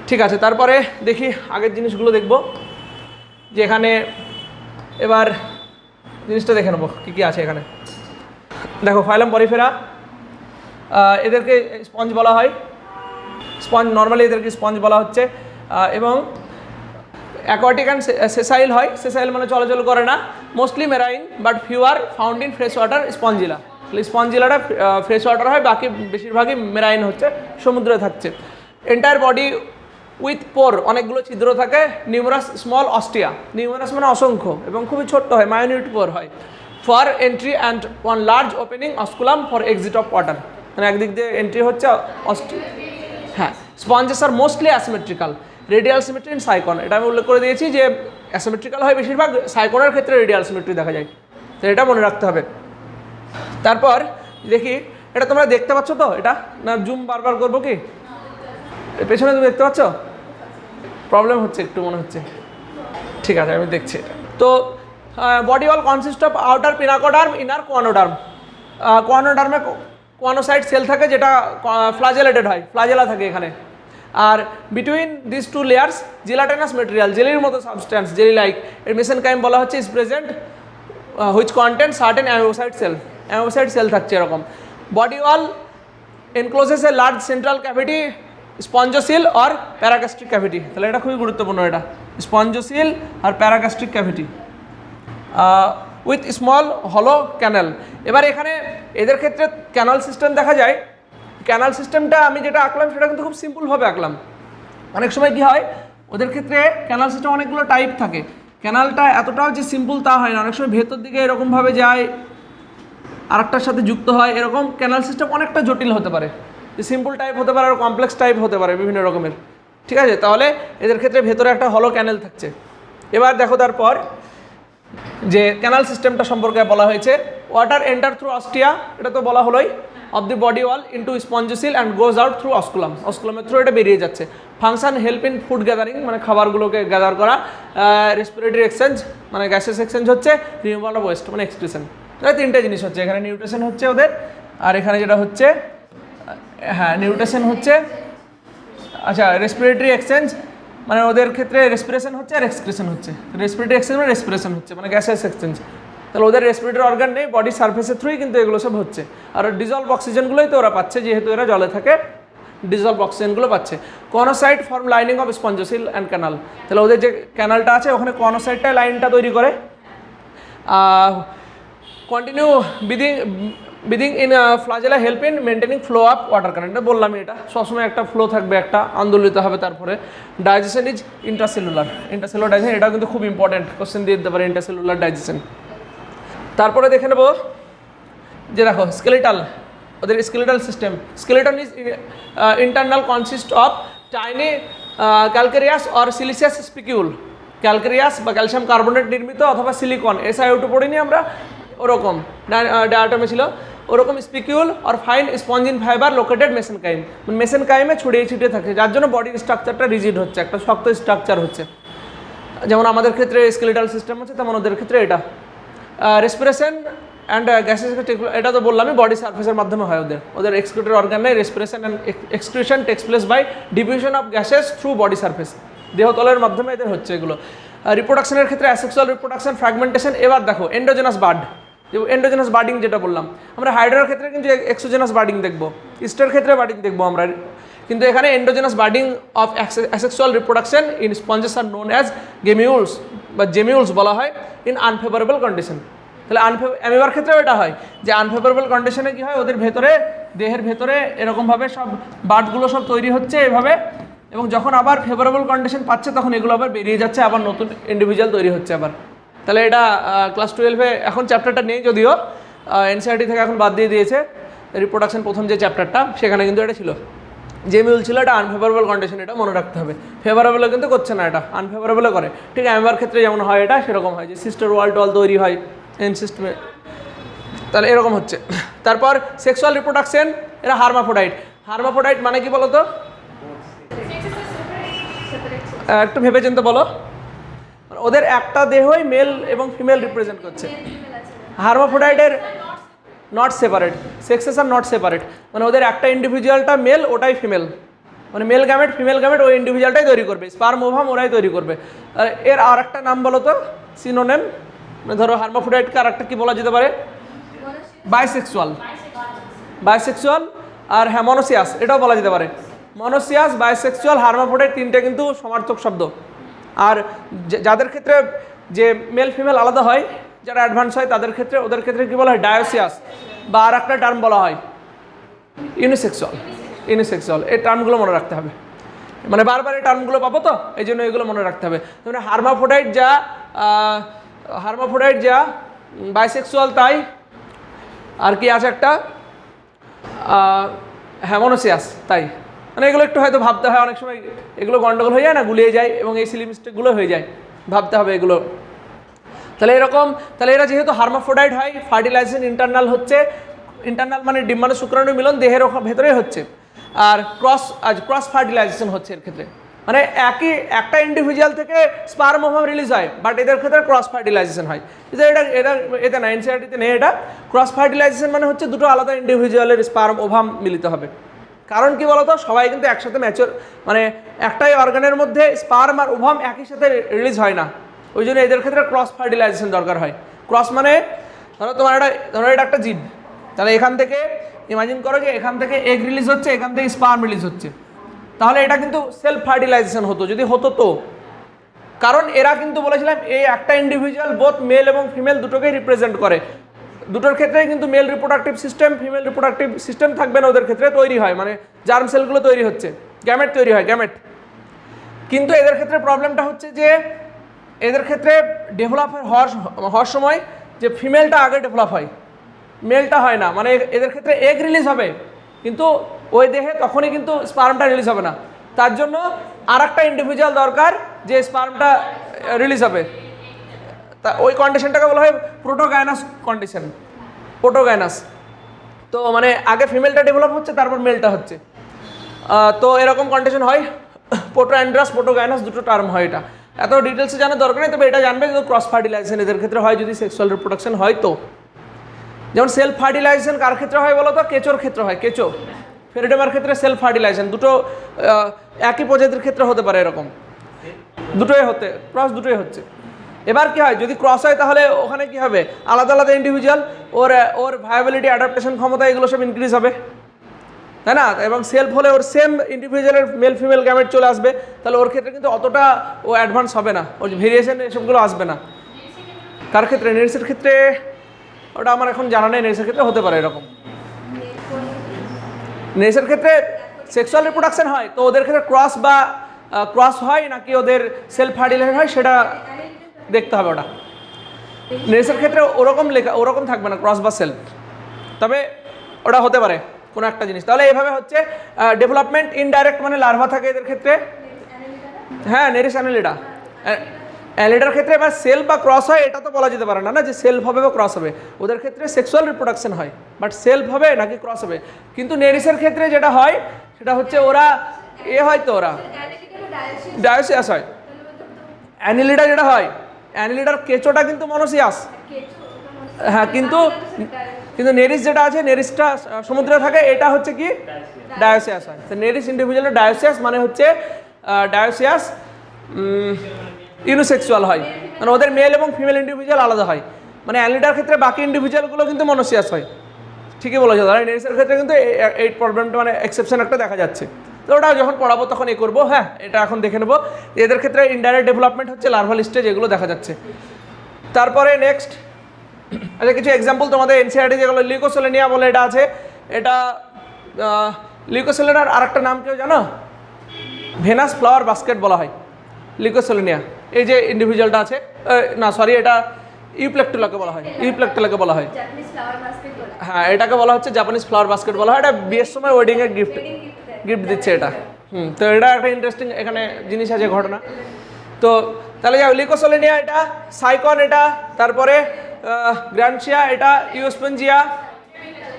ঠিক আছে, তারপরে দেখি আগের জিনিসগুলো দেখব, যে এখানে এবার জিনিসটা দেখে নেবো কী কী আছে এখানে। দেখো, ফাইলাম পরিফেরা, এদেরকে স্পঞ্জ বলা হয়, স্পঞ্জ নর্মালি এদেরকে স্পঞ্জ বলা হচ্ছে। এবং অ্যাকোয়াটিক অ্যান্ড সেসাইল হয়, সেসাইল মানে চলাচল করে না, mostly marine, but fewer found in fresh water স্পঞ্জিলা। স্পঞ্জিলাটা ফ্রেশ ওয়াটার হয়, বাকি বেশিরভাগই মেরাইন হচ্ছে, সমুদ্রে থাকছে। এন্টায়ার বডি উইথ পোর, অনেকগুলো ছিদ্র থাকে, নিউমারাস স্মল অস্টিয়া, নিউমারাস মানে অসংখ্য, এবং খুবই ছোট্ট হয়, মাইনিউট পোর হয়, for entry and one large opening osculum for exit of water, মানে একদিক দিয়ে এন্ট্রি হচ্ছে হ্যাঁ। স্পঞ্জেস আর mostly asymmetrical, radial symmetry in সাইকন, এটা আমি উল্লেখ করে দিয়েছি যে অ্যাসিমেট্রিক্যাল হয় বেশিরভাগ, সাইকনের ক্ষেত্রে রেডিয়াল সিমেট্রি দেখা যায়, তো এটা মনে রাখতে হবে। তারপর দেখি, এটা তোমরা দেখতে পাচ্ছ তো, এটা না জুম বারবার করবো কি? পেছনে তুমি দেখতে পাচ্ছ? প্রবলেম হচ্ছে একটু মনে হচ্ছে, ঠিক আছে আমি দেখছি। তো body wall consist of outer pinacoderm, inner choanoderm. কোয়ানোডার্মে কোয়ানোসাইট সেল থাকে, যেটা ফ্লাজেলেটেড হয়, ফ্লাজেলা থাকে এখানে। আর between this two layers gelatinous material, জেলির মতো সাবস্ট্যান্স, জেলি লাইক, এর মেসেনকাইম বলা হচ্ছে, is present which content certain amoebocyte cell, amoebocyte cell থাকছে এরকম। Body wall encloses a large central cavity, spongocoel আর প্যারাগ্যাস্ট্রিক ক্যাভিটি। তাহলে এটা খুবই গুরুত্বপূর্ণ, এটা স্পঞ্জোসিল আর প্যারাগ্যাস্ট্রিক ক্যাভিটি উইথ স্মল হলো ক্যানাল। এবার এখানে এদের ক্ষেত্রে ক্যানাল সিস্টেম দেখা যায়। ক্যানাল সিস্টেমটা আমি যেটা আঁকলাম সেটা কিন্তু খুব সিম্পলভাবে আঁকলাম। অনেক সময় কী হয়, ওদের ক্ষেত্রে ক্যানাল সিস্টেম অনেকগুলো টাইপ থাকে, ক্যানালটা এতটাও যে সিম্পল তা হয় না, অনেক সময় ভেতর দিকে এরকমভাবে যায়, আরেকটার সাথে যুক্ত হয়, এরকম ক্যানাল সিস্টেম অনেকটা জটিল হতে পারে, সিম্পল টাইপ হতে পারে আর কমপ্লেক্স টাইপ হতে পারে, বিভিন্ন রকমের। ঠিক আছে, তাহলে এদের ক্ষেত্রে ভেতরে একটা হলো ক্যানেল থাকছে। এবার দেখো তারপর যে ক্যানাল সিস্টেমটা সম্পর্কে বলা হয়েছে, ওয়াটার এন্টার থ্রু অস্টিয়া, এটা তো বলা হলোই। Of the body wall into spongocoel and goes out through osculum, অস্কুলামের থ্রু এটা বেরিয়ে যাচ্ছে। Function help in food gathering, মানে খাবারগুলোকে গ্যাদার করা, রেসপিরেটরি এক্সচেঞ্জ মানে গ্যাসেস এক্সচেঞ্জ হচ্ছে, রিমুভাল অফ ওয়েস্ট মানে এক্সক্রিশন। তিনটে জিনিস হচ্ছে এখানে, নিউট্রিশন হচ্ছে ওদের, আর এখানে যেটা হচ্ছে হ্যাঁ নিউট্রিশন হচ্ছে, আচ্ছা রেসপিরেটরি এক্সচেঞ্জ মানে ওদের ক্ষেত্রে রেসপিরেশন হচ্ছে আর এক্সক্রিশন হচ্ছে। রেসপিরেটরি এক্সচেঞ্জ মানে রেসপিরেশন হচ্ছে মানে গ্যাসেস এক্সচেঞ্জ, তাহলে ওদের রেসপিরেটরি অর্গান নেই, বডি সার্ফেসের থ্রুই কিন্তু এগুলো সব হচ্ছে। আর ডিজলভ অক্সিজেনগুলোই তো ওরা পাচ্ছে, যেহেতু এরা জলে থাকে ডিজলভ অক্সিজেনগুলো পাচ্ছে। Choanocyte form lining of spongocoel and canal, তাহলে ওদের যে ক্যানালটা আছে ওখানে কনোসাইটটা লাইনটা তৈরি করে। Continue breathing in flagella help in maintaining flow of water current, বললামই এটা সবসময় একটা ফ্লো থাকবে, একটা আন্দোলিত হবে। তারপরে digestion is intercellular, intercellular digestion এটাও কিন্তু খুব ইম্পর্টেন্ট, কোশ্চেন দিয়ে দিতে পারে ইন্টারসেলুলার ডাইজেশন। তারপরে দেখে নেব যে দেখো স্কেলেটাল, ওদের skeletal system, skeleton is internal consist of tiny calcareous or siliceous spicule, calcareous বা ক্যালসিয়াম কার্বনেট নির্মিত অথবা সিলিকন, SiO2 পড়িনি আমরা, ওরকম ডায়াটমে ছিল ওরকম স্পিকিউল আর fine spongin fibre located mesenchyme, মেসেনকাইমে ছড়িয়ে ছিটিয়ে থাকে, যার জন্য বডির স্ট্রাকচারটা রিজিড হচ্ছে, একটা শক্ত স্ট্রাকচার হচ্ছে। যেমন আমাদের ক্ষেত্রে স্কেলেটাল সিস্টেম হচ্ছে তেমন ওদের ক্ষেত্রে এটা। রেসপিরেশন অ্যান্ড গ্যাসেস, এটা তো বললামই বডি সার্ফেসের মাধ্যমে হয় ওদের, ওদের এক্সক্রিটরি অর্গানে respiration and excretion takes place by diffusion of gases through body surface, দেহতলের মাধ্যমে এদের হচ্ছে এগুলো। রিপ্রোডাকশনের ক্ষেত্রে অ্যাসেক্সুয়াল রিপ্রোডাকশন, ফ্র্যাগমেন্টেশন। এবার দেখো এন্ডোজেনাস বার্ড, এন্ডোজেনাস বার্ডিং যেটা বললাম আমরা, হাইড্রার ক্ষেত্রে কিন্তু এক্সোজেনাস বার্ডিং দেখবো, ইস্টের ক্ষেত্রে বার্ডিং দেখবো আমরা, কিন্তু এখানে endogenous budding of asexual reproduction in sponges are known as gemmules বা জেমিউলস বলা হয় ইন আনফেভারেবল কন্ডিশন। তাহলে অ্যামিবার ক্ষেত্রেও এটা হয় যে আনফেভারেবল কন্ডিশনে কী হয়, ওদের ভেতরে দেহের ভেতরে এরকমভাবে সব বার্ডগুলো সব তৈরি হচ্ছে এভাবে, এবং যখন আবার ফেভারেবল কন্ডিশন পাচ্ছে তখন এগুলো আবার বেরিয়ে যাচ্ছে, আবার নতুন ইন্ডিভিজুয়াল তৈরি হচ্ছে আবার। তাহলে এটা ক্লাস 12-এ এখন চ্যাপ্টারটা নেই যদিও, NCERT থেকে এখন বাদ দিয়ে দিয়েছে, রিপ্রোডাকশন প্রথম যে চ্যাপ্টারটা সেখানে কিন্তু এটা ছিল, জেমিউল ছিল, এটা আনফেভারেবল কন্ডিশন, এটা মনে রাখতে হবে। ফেভারেবলও কিন্তু করছে না, এটা আনফেভারেবলও করে। ঠিক অ্যামিবার ক্ষেত্রে যেমন হয় এটা সেরকম হয়, যে সিস্টার ওয়াল টল তৈরি হয় সিস্টেমে, তাহলে এরকম হচ্ছে। তারপর সেক্সুয়াল রিপ্রোডাকশন, এরা হার্মাফোডাইট। হার্মাফোডাইট মানে কি বলো তো, একটু ভেবে চিন্তে বলো, ওদের একটা দেহই মেল এবং ফিমেল রিপ্রেজেন্ট করছে। হার্মাফোডাইটের not separate, sexes are not separate, মানে ওদের একটা ইন্ডিভিজুয়ালটা মেল ওটাই ফিমেল, মানে মেল গ্যামেট ফিমেল গ্যামেট ওই ইন্ডিভিজুয়ালটাই তৈরি করবে, স্পার্ম ওভাম ওরাই তৈরি করবে। আর এর আর একটা নাম বলো তো সিনোনেম, মানে ধরো হার্মাফোডাইটকে আর একটা কী বলা যেতে পারে, বাইসেক্সুয়াল, বাইসেক্সুয়াল আর হ্যাঁ মনোসিয়াস এটাও বলা যেতে পারে। মনোসিয়াস, বাইসেক্সুয়াল, হার্মাফোডাইট তিনটে কিন্তু সমার্থক শব্দ। আর যাদের ক্ষেত্রে যে মেল ফিমেল আলাদা হয়, যারা অ্যাডভান্স হয় তাদের ক্ষেত্রে, ওদের ক্ষেত্রে কী বলা হয়, ডায়োসিয়াস, বা আর একটা টার্ম বলা হয় ইউনিসেক্সুয়াল। ইউনিসেক্সুয়াল এই টার্মগুলো মনে রাখতে হবে, মানে বারবার এই টার্মগুলো পাবো তো এই জন্য এগুলো মনে রাখতে হবে। মানে হার্মাফোডাইট যা বাইসেক্সুয়াল তাই, আর কি আছে একটা হ্যামোনোসিয়াস তাই, মানে এগুলো একটু হয়তো ভাবতে হয়, অনেক সময় এগুলো গন্ডগোল হয়ে যায় না, গুলিয়ে যায় এবং এই সিলি মিস্টেকগুলো হয়ে যায়, ভাবতে হবে এগুলো। তাহলে এরকম, তাহলে এরা যেহেতু হার্মাফোডাইট হয়, ফার্টিলাইজেশন ইন্টারনাল হচ্ছে, ইন্টারনাল মানে ডিম্বাণু শুক্রাণু মিলন দেহের ভেতরে হচ্ছে, আর ক্রস ফার্টিলাইজেশন হচ্ছে এর ক্ষেত্রে, মানে একটা ইন্ডিভিজুয়াল থেকে স্পার্ম ওভাম রিলিজ হয়, বাট এদের ক্ষেত্রে ক্রস ফার্টিলাইজেশন হয়। এটা না, NCERT-তে নেই এটা। ক্রস ফার্টিলাইজেশন মানে হচ্ছে দুটো আলাদা ইন্ডিভিজুয়ালের স্পার্ম ওভাম মিলিত হবে। কারণ কি বলতো, সবাই কিন্তু একসাথে ম্যাচিওর, মানে একটাই অর্গানের মধ্যে স্পার্ম আর ওভাম একই সাথে রিলিজ হয় না, ওই জন্য এদের ক্ষেত্রে ক্রস ফার্টিলাইজেশন দরকার হয়। ক্রস মানে ধরো এটা একটা জীব, তাহলে এখান থেকে ইমাজিন করো যে এখান থেকে এগ রিলিজ হচ্ছে, এখান থেকে স্পার্ম রিলিজ হচ্ছে, তাহলে এটা কিন্তু সেলফ ফার্টিলাইজেশন হতো যদি হতো তো, কারণ এরা কিন্তু বলেছিলাম এই একটা ইন্ডিভিজুয়াল বোথ মেল এবং ফিমেল দুটোকেই রিপ্রেজেন্ট করে, দুটোর ক্ষেত্রেই কিন্তু mail reproductive system female reproductive system থাকবে না, ওদের ক্ষেত্রে তৈরি হয়, মানে জার্ম সেলগুলো তৈরি হচ্ছে, গ্যামেট তৈরি হয়, গ্যামেট। কিন্তু এদের ক্ষেত্রে প্রবলেমটা হচ্ছে যে এদের ক্ষেত্রে ডেভেলপ হওয়ার সময় যে ফিমেলটা আগে ডেভেলপ হয়, মেলটা হয় না, মানে এদের ক্ষেত্রে এগ রিলিজ হবে কিন্তু ওই দেহে তখনই কিন্তু স্পার্মটা রিলিজ হবে না, তার জন্য আর একটা ইন্ডিভিজুয়াল দরকার যে স্পার্মটা রিলিজ হবে, তা ওই কন্ডিশনটাকে বলা হয় প্রোটোগাইনাস কন্ডিশন। তো মানে আগে ফিমেলটা ডেভেলপ হচ্ছে তারপর মেলটা হচ্ছে। তো এরকম কন্ডিশন হয়, পোটোঅ্যান্ড্রাস পোটোগাইনাস দুটো টার্ম হয়। এটা এত ডিটেলসে জানার দরকার নেই, তবে এটা জানবে যে ক্রস ফার্টিলাইজেশন এদের ক্ষেত্রে হয় যদি সেক্সুয়াল রিপ্রোডাকশন হয়। তো যেমন সেলফ ফার্টিলাইজেশন কার ক্ষেত্রে হয় বলো তো? কেঁচোর ক্ষেত্রে হয়। কেঁচো ফেরিডেমার ক্ষেত্রে সেলফ ফার্টিলাইজেশন দুটো একই প্রজাতির ক্ষেত্রে হতে পারে, এরকম দুটোই হতে ক্রস দুটোই হচ্ছে। এবার কি হয় যদি ক্রস হয় তাহলে ওখানে কি হবে, আলাদা আলাদা ইন্ডিভিজুয়াল, ওর ভায়াবিলিটি অ্যাডাপ্টেশন ক্ষমতা এগুলো সব ইনক্রিজ হবে, তাই না? এবং সেলফ হলে ওর সেম ইন্ডিভিজুয়ালের মেল ফিমেল গ্যামেট চলে আসবে, তাহলে ওর ক্ষেত্রে কিন্তু অতটা ও অ্যাডভান্স হবে না, ওর ভেরিয়েশন এসবগুলো আসবে না। কার ক্ষেত্রে? নেরিসের ক্ষেত্রে ওটা আমার এখন জানা নেই, নেরিসের ক্ষেত্রে হতে পারে এরকম। নেরিসের ক্ষেত্রে সেক্সুয়াল রিপ্রোডাকশন হয়, তো ওদের ক্ষেত্রে ক্রস হয় নাকি ওদের সেলফ ফার্টিলাইজেশন হয় সেটা দেখতে হবে। ওটা নেরিসের ক্ষেত্রে ওরকম থাকবে না ক্রস বা সেলফ, তবে ওটা হতে পারে কোনো একটা জিনিস। তাহলে এইভাবে হচ্ছে ডেভেলপমেন্ট ইনডাইরেক্ট, মানে লার্ভা থাকে এদের ক্ষেত্রে। হ্যাঁ, নেরিস অ্যানেলিডা, অ্যানেলিডার ক্ষেত্রে এবার সেলফ বা ক্রস হয় এটা তো বলা যেতে পারে না, যে সেলফ হবে বা ক্রস হবে। ওদের ক্ষেত্রে সেক্সুয়াল রিপ্রোডাকশন হয়, বাট সেলফ হবে নাকি ক্রস হবে। কিন্তু নেরিসের ক্ষেত্রে যেটা হয় সেটা হচ্ছে ওরা হয়তো ওরা ডায়োসিয়াস হয়। অ্যানেলিডা যেটা হয়, অ্যানেলিডার কেঁচোটা কিন্তু মনোসিয়াস। হ্যাঁ, কিন্তু নেরিস যেটা আছে, নেরিসটা সমুদ্রে থাকে, এটা হচ্ছে কি ডায়োসিয়াস হয়। তো নেরিস ইন্ডিভিজুয়াল ডায়োসিয়াস মানে হচ্ছে ডায়োসিয়াস ইউনিসেক্সুয়াল হয়, মানে ওদের মেল এবং ফিমেল ইন্ডিভিজুয়াল আলাদা হয়। মানে অ্যানেলিডার ক্ষেত্রে বাকি ইন্ডিভিজুয়ালগুলো কিন্তু মনোসিয়াস হয়, ঠিকই বলেছো। তাহলে নেরিসের ক্ষেত্রে কিন্তু এই প্রবলেমটা মানে এক্সেপশন একটা দেখা যাচ্ছে। তো ওটা যখন পড়াবো তখন করবো। হ্যাঁ, এটা এখন দেখে নেবো। এদের ক্ষেত্রে ইনডাইরেক্ট ডেভেলপমেন্ট হচ্ছে লার্ভাল স্টেজ, এগুলো দেখা যাচ্ছে। তারপরে নেক্সট, আচ্ছা কিছু এক্সাম্পল তোমাদের এনসিআরটি যেগুলো লিউকোসেলেনিয়া বলে এটা আছে, এটা লিউকোসেলেনার আরেকটা নাম কেউ জানো? ভেনাস ফ্লাওয়ার বাস্কেট বলা হয় লিউকোসেলেনিয়া। এই যে ইন্ডিভিজুয়ালটা আছে, না সরি, এটা ইউপ্লেকটুলাকে বলা হয়, ইউপ্লেকটুলাকে বলা হয়। হ্যাঁ, এটাকে বলা হচ্ছে জাপানিজ ফ্লাওয়ার বাস্কেট বলা হয়। এটা বিয়ের সময় ওয়েডিংয়ে গিফট দিচ্ছে এটা। তো এটা একটা ইন্টারেস্টিং এখানে জিনিস আছে, ঘটনা। তো তাহলে লিউকোসেলেনিয়া এটা, সাইকন এটা, তারপরে গ্রানশিয়া এটা, ইউস্পঞ্জিয়া,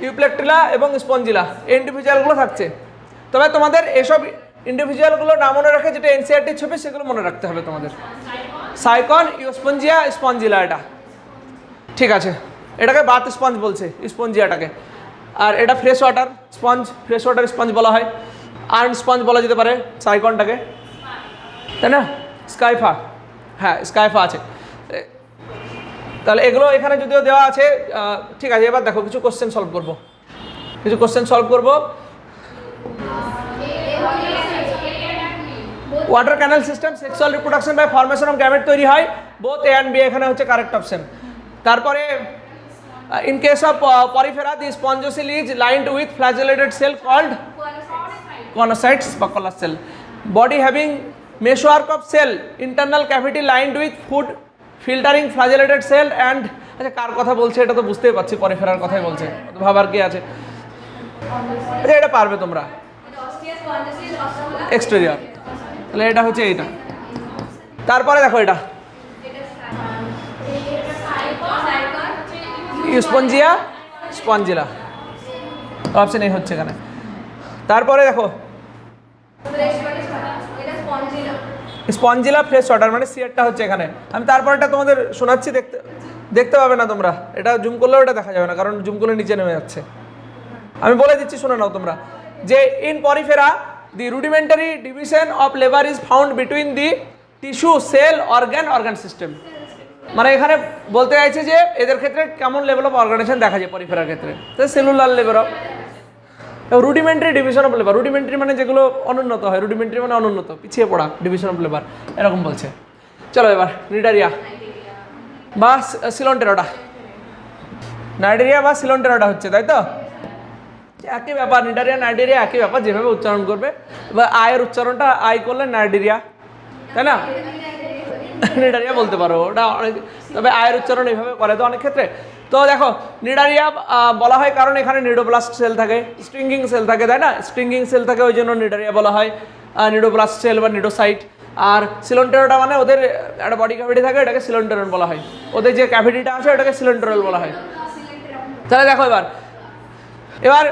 ইউপ্লেকটুলা এবং স্পঞ্জিলা, এই ইন্ডিভিজুয়ালগুলো থাকছে। তবে তোমাদের এসব ইন্ডিভিজুয়ালগুলো না মনে রাখে, যেটা এনসিআরটির ছবি সেগুলো মনে রাখতে হবে তোমাদের। সাইকন, ইউস্পঞ্জিয়া, স্পঞ্জিলা, এটা ঠিক আছে। এটাকে বাথ স্পঞ্জ বলছে স্পঞ্জিয়াটাকে। আর এটা fresh water sponge, fresh water sponge বলা হয়। আর্ন স্পঞ্জ বলা যেতে পারে সাইকনটাকে, তাই না? স্কাইফা, হ্যাঁ স্কাইফা আছে। তাহলে এগুলো এখানে যদিও দেওয়া আছে, ঠিক আছে। এবার দেখো কিছু কোশ্চেন সলভ করবো। Water canal system, sexual reproduction by formation of gamete তৈরি হয়, বোথ এ অ্যান্ড বি এখানে হচ্ছে কারেক্ট অপশন। তারপরে in case of Porifera the spongocoel is lined with flagellated cell called choanocytes বা collar cell. Body having meshwork of cell, internal cavity lined with food filtering flagellated cell and, আচ্ছা কার কথা বলছে এটা তো বুঝতেই পারছি, পরিফেরার কথাই বলছে, ভাবার কি আছে। আচ্ছা এটা পারবে তোমরা, এক্সটেরিয়র, তাহলে এটা হচ্ছে এইটা। তারপরে দেখো এটা স্পঞ্জিয়া, স্পঞ্জিলা, অপশন এই হচ্ছে এখানে। তারপরে দেখো স্পঞ্জিলা ফ্রেশ ওয়াটার, মানে সিয়ারটা হচ্ছে এখানে। আমি তারপরটা তোমাদের শোনাচ্ছি, দেখতে পাবে না তোমরা, এটা জুম করলেও এটা দেখা যাবে না, কারণ জুম করলে নিচে নেমে যাচ্ছে। আমি বলে দিচ্ছি, শুনে নাও তোমরা, যে in Porifera the rudimentary division of labour is found between the tissue, cell, organ system. মানে এখানে বলতে চাইছে যে এদের ক্ষেত্রে কেমন লেভেল অফ অর্গানাইজেশন দেখা যায় পরিফেরার ক্ষেত্রে। Cellular level of rudimentary division of labour, rudimentary মানে যেগুলো অনুন্নত হয়, রুডিমেন্টারি মানে অনুন্নত, পিছিয়ে পড়া, ডিভিশন অফ লেবার এরকম বলছে। চলো এবার নিডারিয়া বা সিলন্টেরোটা, নাইডেরিয়া বা সিলন্টেরোটা হচ্ছে, তাই তো একই ব্যাপার। নিডারিয়া নাইডেরিয়া একই ব্যাপার, যেভাবে উচ্চারণ করবে। বা আয়ের উচ্চারণটা আই করলে নাইডেরিয়া, তাই না? নিডারিয়া বলতে পারো, ওটা অনেক, তবে আয়ের উচ্চারণ এইভাবে করে তো অনেক ক্ষেত্রে। তো দেখো নিডারিয়া বলা হয় কারণ এখানে নিডোপ্লাস্ট সেল থাকে, স্ট্রিঙ্গিং সেল থাকে, তাই না? স্ট্রিঙ্গিং সেল থাকে, ওই জন্য নিডারিয়া বলা হয়, নিডোপ্লাস্ট সেল বা নিডোসাইট। আর সিলন্টেরোটা মানে ওদের একটা বডি ক্যাভিটি থাকে, এটাকে সিলন্টেরন বলা হয়। ওদের যে ক্যাভিটিটা আছে ওটাকে সিলন্টেরল বলা হয়। তাহলে দেখো এবার এবার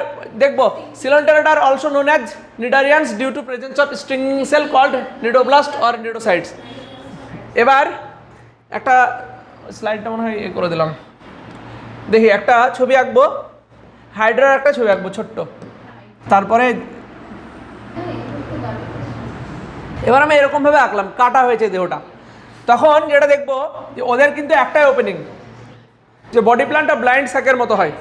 দেখব coelenterate are also known as cnidarians due to presence of stinging cell called cnidoblast or cnidocytes. এবার একটা স্লাইডটা মনে হয় করে দিলাম, দেখি একটা ছবি আঁকবো, হাইড্রার একটা ছবি আঁকবো ছোট্ট। তারপরে এবার আমি এরকমভাবে আঁকলাম, কাটা হয়েছে দেহটা। তখন যেটা দেখবো যে ওদের কিন্তু একটাই ওপেনিং, যে বডি প্ল্যানটা ব্লাইন্ড স্যাকের মতো হয়।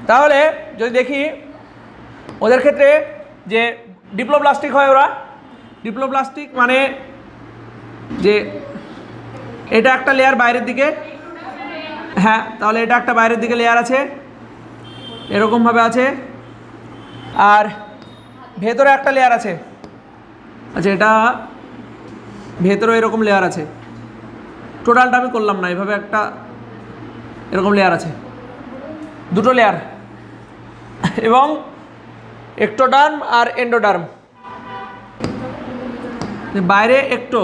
তাহলে যদি দেখি ওদের ক্ষেত্রে যে ডিপ্লোপ্লাস্টিক হয়, ওরা ডিপ্লোপ্লাস্টিক মানে যে এটা একটা লেয়ার বাইরের দিকে, হ্যাঁ তাহলে এটা একটা বাইরের দিকে লেয়ার আছে এরকমভাবে আছে, আর ভেতরে একটা লেয়ার আছে, আচ্ছা এটা ভেতরে এরকম লেয়ার আছে, টোটালটা আমি করলাম না, এভাবে একটা এরকম লেয়ার আছে, দুটো লেয়ার, এবং এক্টোডার্ম আর এন্ডোডার্ম, বাইরে একটো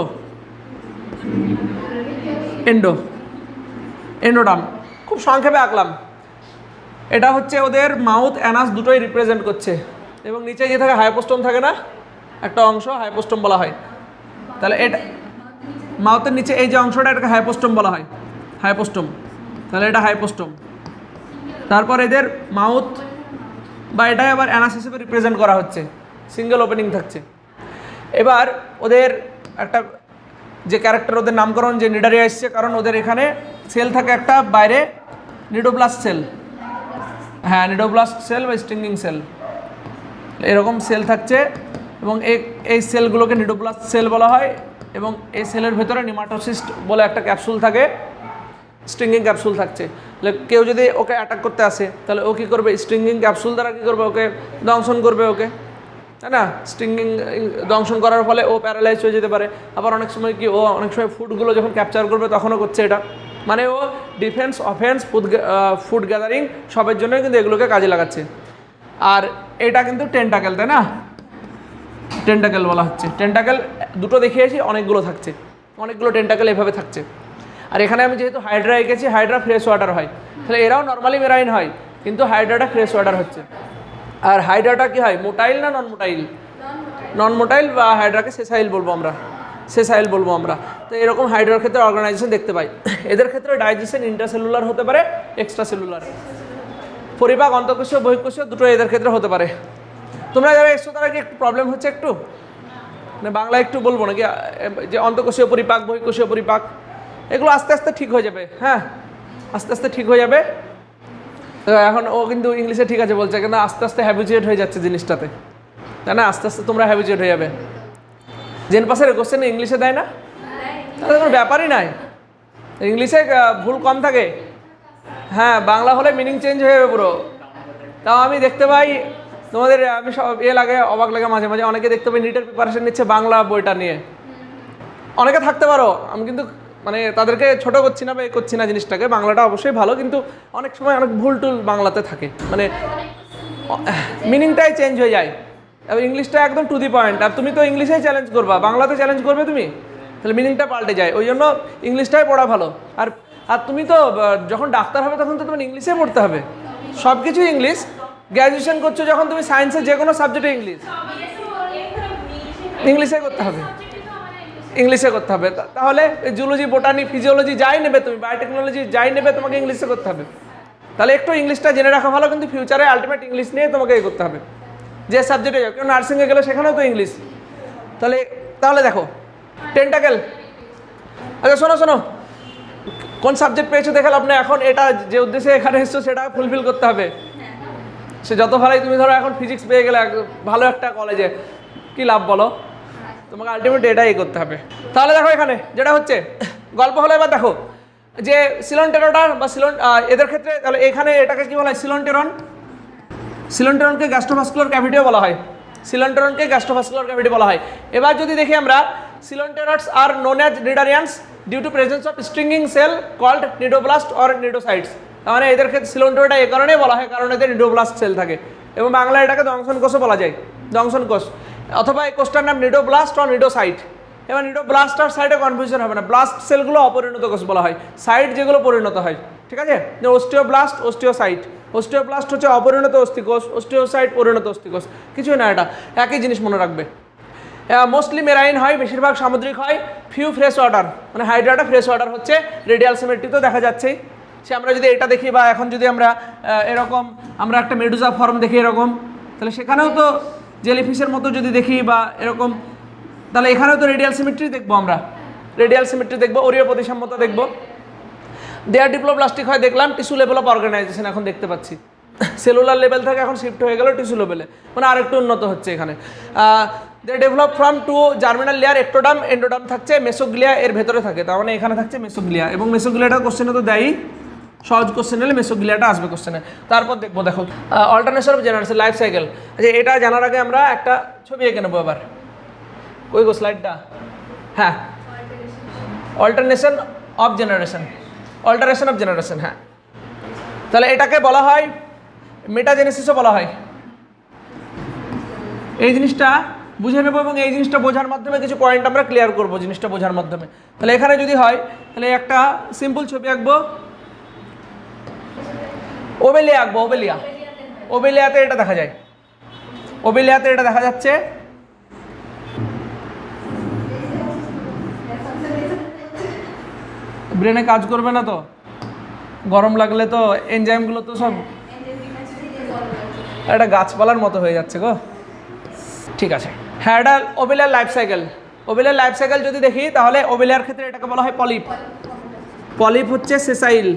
এন্ডোডার্ম। খুব সংক্ষেপে আঁকলাম। এটা হচ্ছে ওদের মাউথ অ্যানাস দুটোই রিপ্রেজেন্ট করছে, এবং নিচে যে থাকে হাইপোস্টোম থাকে না একটা অংশ, হাইপোস্টোম বলা হয়। তাহলে এটা মাউথের নিচে এই যে অংশটা এটাকে হাইপোস্টোম বলা হয়, হাইপোস্টোম, তাহলে এটা হাইপোস্টোম। তারপর এদের মাউথ বা এটাই আবার অ্যানাস হিসেবে রিপ্রেজেন্ট করা হচ্ছে, সিঙ্গেল ওপেনিং থাকছে। এবার ওদের একটা যে ক্যারেক্টার, ওদের নামকরণ যে নিডারিয়া এসছে, কারণ ওদের এখানে সেল থাকে একটা বাইরে নিডোব্লাস্ট সেল, হ্যাঁ নিডোব্লাস্ট সেল বা স্টিংগিং সেল, এরকম সেল থাকছে, এবং এই সেলগুলোকে নিডোব্লাস্ট সেল বলা হয়। এবং এই সেলের ভেতরে নিমাটোসিস্ট বলে একটা ক্যাপসুল থাকে, স্ট্রিঙ্গিং ক্যাপসুল থাকছে। কেউ যদি ওকে অ্যাটাক করতে আসে তাহলে ও কী করবে, স্ট্রিঙ্গিং ক্যাপসুল দ্বারা কী করবে, ওকে দংশন করবে, ওকে, তাই না? স্ট্রিঙ্গিং দংশন করার ফলে ও প্যারালাইজ হয়ে যেতে পারে। আবার অনেক সময় কি, ও অনেক সময় ফুডগুলো যখন ক্যাপচার করবে তখনও করছে এটা, মানে ও ডিফেন্স, অফেন্স, ফুড গ্যাদারিং সবের জন্যই কিন্তু এগুলোকে কাজে লাগাচ্ছে। আর এটা কিন্তু টেন্টাকেল, তাই না? টেন্টাকেল বলা হচ্ছে। টেন্টাকেল দুটো দেখিয়েছি, অনেকগুলো থাকছে, অনেকগুলো টেন্টাকেল এভাবে থাকছে। আর এখানে আমি যেহেতু হাইড্রা এঁকেছি, হাইড্রা ফ্রেশ ওয়াটার হয়, তাহলে এরাও নর্মালি মেরাইন হয়, কিন্তু হাইড্রাটা ফ্রেশ ওয়াটার হচ্ছে। আর হাইড্রাটা কি হয়, মোটাইল না নন মোটাইল? নন মোটাইল, বা হাইড্রাকে সেসাইল বলবো আমরা, সেসাইল বলবো আমরা। তো এরকম হাইড্রার ক্ষেত্রে অর্গানাইজেশন দেখতে পাই। এদের ক্ষেত্রে ডাইজেশন ইন্টারসেলুলার হতে পারে, এক্সট্রা সেলুলার, পরিপাক অন্তঃকোষীয় বহিঃকোষীয় দুটো এদের ক্ষেত্রে হতে পারে। তোমরা যারা এসছো তারা কি একটু প্রবলেম হচ্ছে একটু, মানে বাংলা একটু বলবো নাকি, যে অন্তঃকোষীয় পরিপাক, বহিঃকোষীয় পরিপাক, এগুলো আস্তে আস্তে ঠিক হয়ে যাবে, হ্যাঁ আস্তে আস্তে ঠিক হয়ে যাবে। এখন ও কিন্তু ইংলিশে ঠিক আছে বলছে, কিন্তু আস্তে আস্তে হ্যাবিচুয়েট হয়ে যাচ্ছে জিনিসটাতে, তাই না? আস্তে আস্তে তোমরা হ্যাবিচুয়েট হয়ে যাবে। জেন পাসের কোশ্চেন ইংলিশে দেয় না, তাহলে কোনো ব্যাপারই নাই, ইংলিশে ভুল কম থাকে, হ্যাঁ বাংলা হলে মিনিং চেঞ্জ হয়ে যাবে পুরো। তাও আমি দেখতে পাই তোমাদের, আমি সব লাগে, অবাক লাগে মাঝে মাঝে, অনেকে দেখতে পাই নিটের প্রিপারেশন নিচ্ছে বাংলা বইটা নিয়ে, অনেকে থাকতে পারো, আমি কিন্তু মানে তাদেরকে ছোট করছি না বা এ করছি না জিনিসটাকে, বাংলাটা অবশ্যই ভালো, কিন্তু অনেক সময় অনেক ভুল টুল বাংলাতে থাকে, মানে মিনিংটাই চেঞ্জ হয়ে যায়। এবার ইংলিশটা একদম টু দি পয়েন্ট, আর তুমি তো ইংলিশেই চ্যালেঞ্জ করবা, বাংলাতে চ্যালেঞ্জ করবে তুমি, তাহলে মিনিংটা পাল্টে যায়। ওই জন্য ইংলিশটাই পড়া ভালো। আর তুমি তো যখন ডাক্তার হবে তখন তো তোমার ইংলিশে পড়তে হবে, সব কিছুই ইংলিশ। গ্র্যাজুয়েশন করছো যখন তুমি, সায়েন্সের যে কোনো সাবজেক্টে ইংলিশে করতে হবে, ইংলিশে করতে হবে। তাহলে জুলজি, বোটানি, ফিজিওলজি যাই নেবে তুমি, বায়োটেকনোলজি যাই নেবে, তোমাকে ইংলিশে করতে হবে। তাহলে একটু ইংলিশটা জেনে রাখা ভালো, কিন্তু ফিউচারে আলটিমেট ইংলিশ নিয়ে তোমাকে এ করতে হবে, যে সাবজেক্টে যাও। কেউ নার্সিংয়ে গেলে সেখানেও তো ইংলিশ। তাহলে দেখো টেন্টাকেল, আচ্ছা শোনো শোনো, কোন সাবজেক্ট পেয়েছো দেখে লাভ নেই, এখন এটা যে উদ্দেশ্যে এখানে এসছো সেটা ফুলফিল করতে হবে। সে যত ভালোই, তুমি ধরো এখন ফিজিক্স পেয়ে গেলে ভালো একটা কলেজে, কি লাভ বলো? তোমাকে আলটিমেট এটাই করতে হবে। তাহলে দেখো এখানে যেটা হচ্ছে গল্প হলো, এবার দেখো যে সিলোনটেরোডার বা এদের ক্ষেত্রে, তাহলে এখানে এটাকে কি বলা হয়, সিলোনটেরন। সিলোনটেরনকে গ্যাস্ট্রোভাস্কুলার ক্যাভিটিও বলা হয়, সিলোনটেরনকে গ্যাস্ট্রোভাস্কুলার ক্যাভিটি বলা হয়। এবার যদি দেখি আমরা, coelenterates are known as cnidarians due to presence of stinging cell called cnidoblast or cnidocytes. তার মানে এদের ক্ষেত্রে সিলোনটেরোটা এই কারণেই বলা হয় কারণ এদের নিডোব্লাস্ট সেল থাকে, এবং বাংলায় এটাকে দংশন কোষও বলা যায়, দংশন কোষ, অথবা এই কোষটার নাম নিডোব্লাস্ট অর নিডোসাইট। এবার নিডোব্লাস্ট আর সাইটে কনফিউশন হবে না, ব্লাস্ট সেলগুলো অপরিণত কোষ বলা হয়, সাইট যেগুলো পরিণত হয়, ঠিক আছে, অস্টিওব্লাস্ট, অস্টিওসাইট, অস্টিওপ্লাস্ট হচ্ছে অপরিণত অস্থিকোষ, অস্টিওসাইট পরিণত অস্থিকোষ, কিছুই না, এটা একই জিনিস মনে রাখবে। মোস্টলি মেরাইন হয়, বেশিরভাগ সামুদ্রিক হয়, ফিউ ফ্রেশ ওয়াটার, মানে হাইড্রাটা ফ্রেশ ওয়াটার হচ্ছে, রেডিয়াল সিমেট্রি তো দেখা যাচ্ছেই। সে আমরা যদি এটা দেখি বা এখন যদি আমরা এরকম আমরা একটা মেডুজা ফর্ম দেখি এরকম, তাহলে সেখানেও তো জেলিফিশের মতো যদি দেখি বা এরকম, তাহলে এখানেও তো রেডিয়াল সিমেট্রি দেখবো, আমরা রেডিয়াল সিমেট্রি দেখবো, অরীয় প্রতিসাম্যতা দেখবো। দেয়ার ডিপ্লোপ্লাস্টিক হয় দেখলাম, টিস্যু লেভেল অফ অর্গানাইজেশন এখন দেখতে পাচ্ছি, সেলুলার লেভেল থেকে এখন শিফট হয়ে গেল টিস্যু লেভেলে, মানে আরেকটু উন্নত হচ্ছে এখানে। They develop from two germinal layer, ectoderm endoderm থাকছে, মেসোগ্লিয়া এর ভেতরে থাকে, তার মানে এখানে থাকছে মেসোগ্লিয়া, এবং মেসোগ্লিয়াটা কোশ্চেনে তো দেয়ই, সহজ কোশ্চেন হলে মেসোগ্লিয়াটা আসবে কোশ্চেনে। তারপর দেখবো, দেখো alternation of generation, life cycle. আচ্ছা, এটা জানার আগে আমরা একটা ছবি এঁকে নেবো এবার। কই গো স্লাইডটা? হ্যাঁ, alternation of generation, alteration of generation, হ্যাঁ। তাহলে এটাকে বলা হয় মেটাজেনেসিসও বলা হয়। এই জিনিসটা বুঝে নেবো এবং এই জিনিসটা বোঝার মাধ্যমে কিছু পয়েন্ট আমরা ক্লিয়ার করবো জিনিসটা বোঝার মাধ্যমে। তাহলে এখানে যদি হয় তাহলে একটা সিম্পল ছবি আঁকবো, ওবেলিয়া আঁকবো, ওবেলিয়া, ওবেলিয়াতে এটা দেখা যায়, ওবেলিয়াতে এটা দেখা যাচ্ছে। ব্রেনে কাজ করবে না তো, গরম লাগলে তো এনজাইমগুলো তো সব একটা গাছপালার মতো হয়ে যাচ্ছে গো। ঠিক আছে, হ্যাঁ, এটা ওবেলিয়ার লাইফ সাইকেল। ওবেলিয়ার লাইফ সাইকেল যদি দেখি তাহলে ওবেলিয়ার ক্ষেত্রে এটাকে বলা হয় পলিপ। পলিপ হচ্ছে সেসাইল,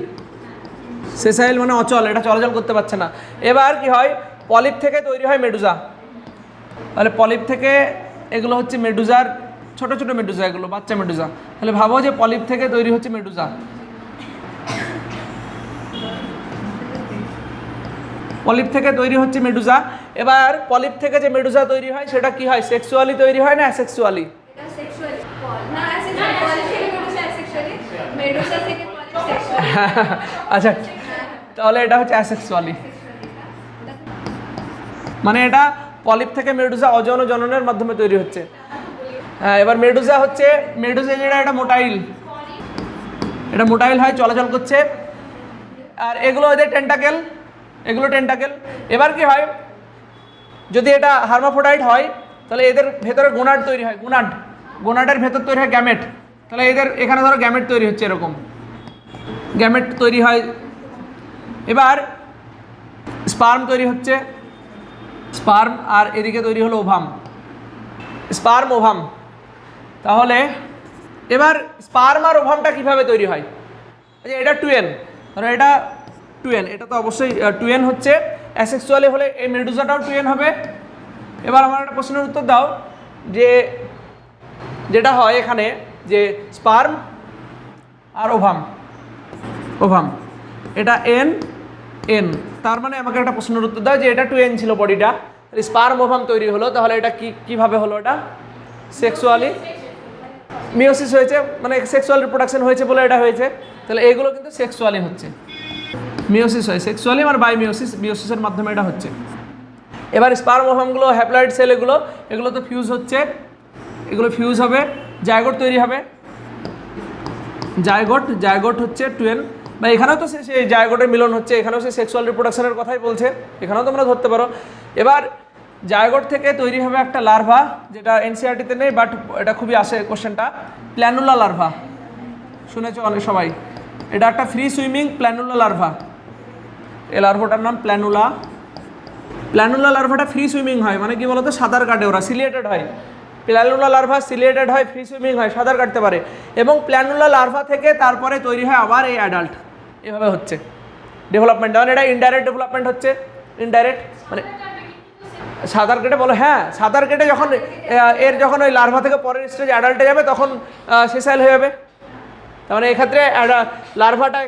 সেসাইল মানে অচল, এটা চলাচল করতে পারছে না। এবার কি হয়, পলিপ থেকে তৈরি হয় মেডুজা। তাহলে পলিপ থেকে এগুলো হচ্ছে মেডুজার ছোট ছোট মেডুজা, এগুলো বাচ্চা মেডুজা। তাহলে ভাবো যে পলিপ থেকে তৈরি হচ্ছে মেডুজা, পলিপ থেকে তৈরি হচ্ছে মেডুজা। এবার পলিপ থেকে যে মেডুজা তৈরি হয় সেটা কি হয়, সেক্সুয়ালি তৈরি হয় না অ্যাসেক্সুয়ালি? আচ্ছা, তাহলে এটা হচ্ছে অ্যাসেক্সুয়ালি, মানে এটা পলিপ থেকে মেডুজা অযৌন জননের মাধ্যমে তৈরি হচ্ছে। হ্যাঁ, এবার মেডুজা হচ্ছে, মেডুজা যেটা এটা মোটাইল, এটা মোটাইল হয়, চলাচল করছে। আর এগুলো এদের টেন্টাকেল, এগুলো টেন্টাকেল। এবার কি হয়, যদি এটা হার্মাফ্রোডাইট হয় তাহলে এদের ভেতরে গোনাড তৈরি হয়, গোনাড, গোনাডের ভেতর তৈরি হয় গ্যামেট। তাহলে এদের এখানে ধরো গ্যামেট তৈরি হচ্ছে, এরকম গ্যামেট তৈরি হয়। এবার স্পার্ম তৈরি হচ্ছে, স্পার্ম, আর এদিকে তৈরি হলো ওভাম, স্পার্ম ওভাম। তাহলে এবার স্পার্ম আর ওভামটা কীভাবে তৈরি হয়? আচ্ছা, এটা টুয়েন, মানে এটা টুয়েন, এটা তো অবশ্যই টুয়েন হচ্ছে। অ্যাসেক্সুয়ালি হলে এই মেডুজাটাও টুয়েন হবে। এবার আমার একটা প্রশ্নের উত্তর দাও, যে যেটা হয় এখানে যে স্পার্ম আর ওভাম, ওভাম এটা এন এন, তার মানে আমাকে একটা প্রশ্নের উত্তর দাও যে এটা টুয়েন ছিল বডিটা, স্পার্ম ওভাম তৈরি হলো, তাহলে এটা কীভাবে হলো? এটা সেক্সুয়ালি মিওসিস হয়েছে, মানে সেক্সুয়াল রিপ্রোডাকশন হয়েছে বলে এটা হয়েছে। তাহলে এগুলো কিন্তু সেক্সুয়ালি হচ্ছে, মিওসিস হয় সেক্সুয়ালি, মানে বাই মিওসিস, মিওসিসের মাধ্যমে এটা হচ্ছে। এবার স্পার্ম ওভামগুলো হ্যাপ্লয়েড সেল, এগুলো তো ফিউজ হচ্ছে, এগুলো ফিউজ হবে, জায়গোট তৈরি হবে, জায়গোট, জায়গোট হচ্ছে টুয়েন, বা এখানেও তো সেই জায়গোটের মিলন হচ্ছে, এখানেও সে সেক্সুয়াল রিপ্রোডাকশনের কথাই বলছে, এখানেও তোমরা ধরতে পারো। এবার জায়গোট থেকে তৈরি হবে একটা লার্ভা, যেটা এনসিআরটিতে নেই বাট এটা খুবই আসে কোশ্চেনটা, প্ল্যানুলা লার্ভা, শুনেছো অনেক সবাই। এটা একটা ফ্রি সুইমিং প্ল্যানুলা লার্ভা, এই লার্ভাটার নাম প্ল্যানুলা। প্ল্যানুলা লার্ভাটা ফ্রি সুইমিং হয়, মানে কি বলতো, সাঁতার কাটে ওরা, সিলিয়েটেড হয়। প্ল্যানুলা লার্ভা সিলিয়েটেড হয়, ফ্রি সুইমিং হয়, সাঁতার কাটতে পারে। এবং প্ল্যানুলা লার্ভা থেকে তারপরে তৈরি হয় আবার এই অ্যাডাল্ট, এভাবে হচ্ছে ডেভেলপমেন্ট। মানে এটা ইনডাইরেক্ট ডেভেলপমেন্ট হচ্ছে, ইনডাইরেক্ট মানে সাঁতার কেটে বলো, হ্যাঁ সাঁতার কেটে যখন এর যখন ওই লার্ভা থেকে পরের স্টেজ অ্যাডাল্টে যাবে তখন সেসাইল হয়ে যাবে। তার মানে এক্ষেত্রে লার্ভাটা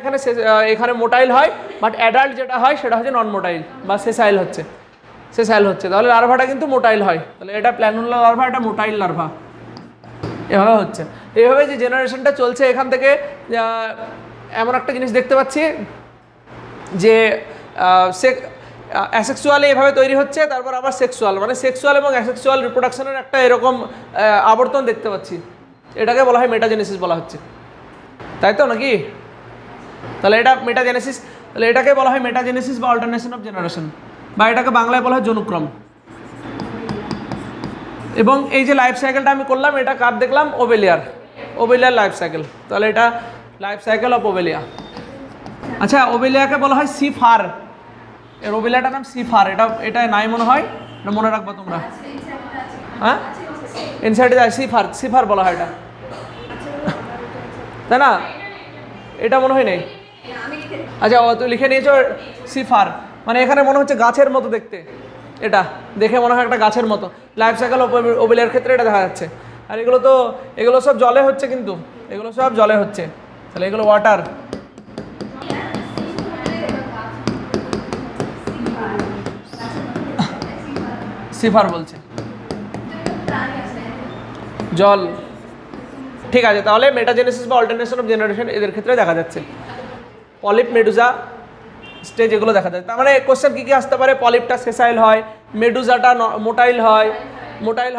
এখানে মোটাইল হয়, বাট অ্যাডাল্ট যেটা হয় সেটা হচ্ছে নন মোটাইল বা সেসাইল হচ্ছে, সেসাইল হচ্ছে। তাহলে লার্ভাটা কিন্তু মোটাইল হয়, তাহলে এটা প্ল্যানুলা লার্ভা, এটা মোটাইল লার্ভা, এভাবে হচ্ছে। এইভাবে যে জেনারেশনটা চলছে, এখান থেকে এমন একটা জিনিস দেখতে পাচ্ছি যে অ্যাসেক্সুয়ালি এভাবে তৈরি হচ্ছে, তারপর আবার সেক্সুয়াল, মানে সেক্সুয়াল এবং অ্যাসেক্সুয়াল রিপ্রোডাকশনের একটা এরকম আবর্তন দেখতে পাচ্ছি, এটাকে বলা হয় মেটাজেনেসিস বলা হচ্ছে, তাই তো নাকি? তাহলে এটা মেটাজেনেসিস। তাহলে এটাকে বলা হয় মেটাজেনেসিস বা অল্টারনেশন অফ জেনারেশন, বা এটাকে বাংলায় বলা হয় জনুক্রম। এবং এই যে লাইফ সাইকেলটা আমি করলাম, এটা কার দেখলাম? ওবেলিয়ার লাইফ সাইকেল। তাহলে এটা লাইফ সাইকেল অফ ওবেলিয়া। আচ্ছা, ওবেলিয়াকে বলা হয় সিফার, এর ওবেলিয়াটার নাম সিফার। এটা নাই মনে হয়, এটা মনে রাখবো তোমরা। হ্যাঁ, ইনসাইডে যায় সিফার বলা হয় এটা, তাই না? এটা মনে হয় নেই। আচ্ছা, ও তো লিখে নিয়েছো সিফার, মানে এখানে মনে হচ্ছে গাছের মতো দেখতে, এটা দেখে মনে হয় একটা গাছের মতো। লাইফ সাইকেল ওবেলিয়ার ক্ষেত্রে এটা দেখা যাচ্ছে। আর এগুলো সব জলে হচ্ছে, কিন্তু এগুলো সব জলে হচ্ছে। তাহলে এগুলো ওয়াটার। সিফার বলছে জল, ঠিক আছে। তাহলে মেটাজেনেসিস বা অল্টারনেশন অফ জেনারেশন এদের ক্ষেত্রে দেখা যাচ্ছে। পলিপ, মেডুজা স্টেজ এগুলো দেখা যায়। তার মানে কোশ্চেন কী আসতে পারে? পলিপটা সেসাইল হয়, মেডুজাটা মোটাইল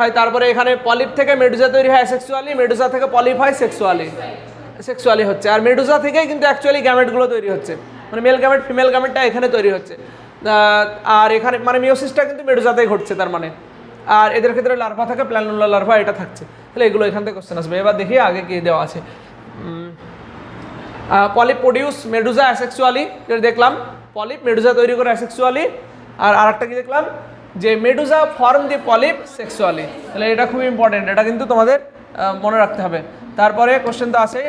হয়। তারপরে এখানে পলিপ থেকে মেডুজা তৈরি হয় অ্যাসেক্সুয়ালি, মেডুজা থেকে পলিপ হয় সেক্সুয়ালি হচ্ছে। আর মেডুজা থেকেই কিন্তু অ্যাকচুয়ালি গ্যামেটগুলো তৈরি হচ্ছে, মানে মেল গ্যামেট ফিমেল গ্যামেটটা এখানে তৈরি হচ্ছে। আর এখানে মানে মিওসিসটা কিন্তু মেডুজাতেই ঘটছে তার মানে। আর এদের ক্ষেত্রে লার্ভা থাকে, প্ল্যানুলার লার্ভা এটা থাকছে। তাহলে এগুলো এখান থেকে কোশ্চেন আসবে। এবার দেখি আগে কি দেওয়া আছে। পলিপ প্রডিউস মেডুজা অ্যাসেক্সুয়ালি, এটা দেখলাম। পলিপ মেডুজা তৈরি করে অ্যাসেক্সুয়ালি। আর আরেকটা কি দেখলাম? যে মেডুজা ফর্ম দি পলিপ সেক্সুয়ালি। তাহলে এটা খুবই ইম্পর্টেন্ট, এটা কিন্তু তোমাদের মনে রাখতে হবে। তারপরে কোশ্চেন তো আছে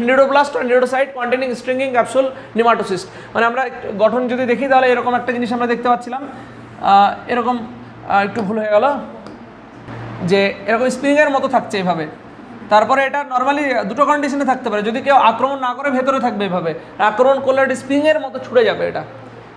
নিউরোব্লাস্ট আর নিউরোসাইট কন্টেনিং স্ট্রিঙ্গিং ক্যাপসুল নিমাটোসিস্ট। মানে আমরা গঠন যদি দেখি তাহলে এরকম একটা জিনিস আমরা দেখতে পাচ্ছিলাম, এরকম একটু ভুল হয়ে গেল, যে এরকম স্প্রিংয়ের মতো থাকছে এভাবে। তারপরে এটা নর্মালি দুটো কন্ডিশনে থাকতে পারে, যদি কেউ আক্রমণ না করে ভেতরে থাকবে এভাবে, আক্রমণ করলে এটা স্প্রিংয়ের মতো ছুটে যাবে এটা।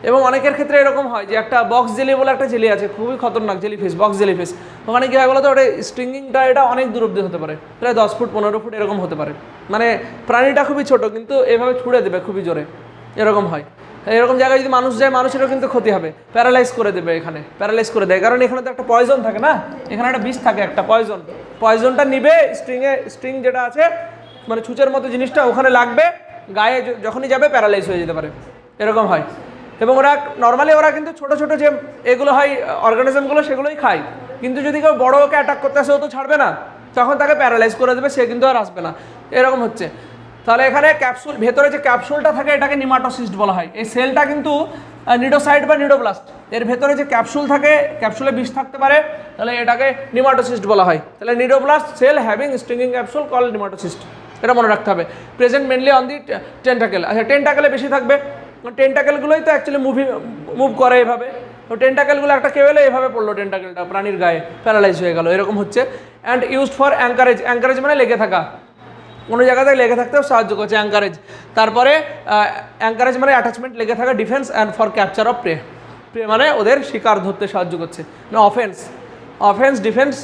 এবং অনেকের ক্ষেত্রে এরকম হয় যে একটা বক্স জেলি বলে একটা জেলি আছে, খুবই খতরনাক জেলিফিশ, বক্স জেলিফিশ। ওখানে কী হয় বলো তো, ওটা স্ট্রিঙ্গিংটা এটা অনেক দূর অব্দি হতে পারে, প্রায় 10 ফুট 15 ফুট এরকম হতে পারে। মানে প্রাণীটা খুবই ছোট কিন্তু এভাবে ছুড়ে দেবে খুবই জোরে, এরকম হয়। এরকম জায়গায় যদি মানুষ যায়, মানুষেরও কিন্তু ক্ষতি হবে, প্যারালাইজ করে দেবে, এখানে প্যারালাইজ করে দেয়। কারণ এখানে তো একটা পয়জন থাকে না, এখানে একটা বিষ থাকে, একটা পয়জনটা নিবে স্ট্রিং যেটা আছে, মানে ছুঁচের মতো জিনিসটা ওখানে লাগবে, গায়ে যখনই যাবে প্যারালাইজ হয়ে যেতে পারে, এরকম হয়। এবং নর্মালি ওরা কিন্তু ছোট ছোট যে এগুলো হয় অর্গানিজমগুলো, সেগুলোই খায়। কিন্তু যদি কেউ বড় ওকে অ্যাটাক করতে আসে, ও তো ছাড়বে না, তখন তাকে প্যারালাইজ করে দেবে, সে কিন্তু আর আসবে না, এরকম হচ্ছে। তাহলে এখানে ক্যাপসুল, ভেতরে যে ক্যাপসুলটা থাকে এটাকে নিমাটোসিস্ট বলা হয়। এই সেলটা কিন্তু নিডোসাইট বা নিডোব্লাস্ট, এর ভেতরে যে ক্যাপসুল থাকে, ক্যাপসুলে বিষ থাকতে পারে, তাহলে এটাকে নিমাটোসিস্ট বলা হয়। তাহলে cnidoblast cell having stinging capsule call nematocyst, এটা মনে রাখতে হবে। Present mainly on the tentacle. আচ্ছা, টেন্টাকেলে বেশি থাকবে, টেন্টাকেলগুলোই তো অ্যাকচুয়ালি মুভ করে এভাবে। তো টেন্টাকেলগুলো একটা কেউ এলে এভাবে পড়লো, টেন্টাকেলটা প্রাণীর গায়ে প্যারালাইজ হয়ে গেল, এরকম হচ্ছে। অ্যান্ড ইউজড ফর অ্যাঙ্কারেজ মানে লেগে থাকা, কোনো জায়গাতে লেগে থাকতেও সাহায্য করছে অ্যাঙ্কারেজ। তারপরে অ্যাঙ্কারেজ মানে অ্যাটাচমেন্ট, লেগে থাকা। Defence and for capture of prey মানে ওদের শিকার ধরতে সাহায্য করছে। না অফেন্স ডিফেন্স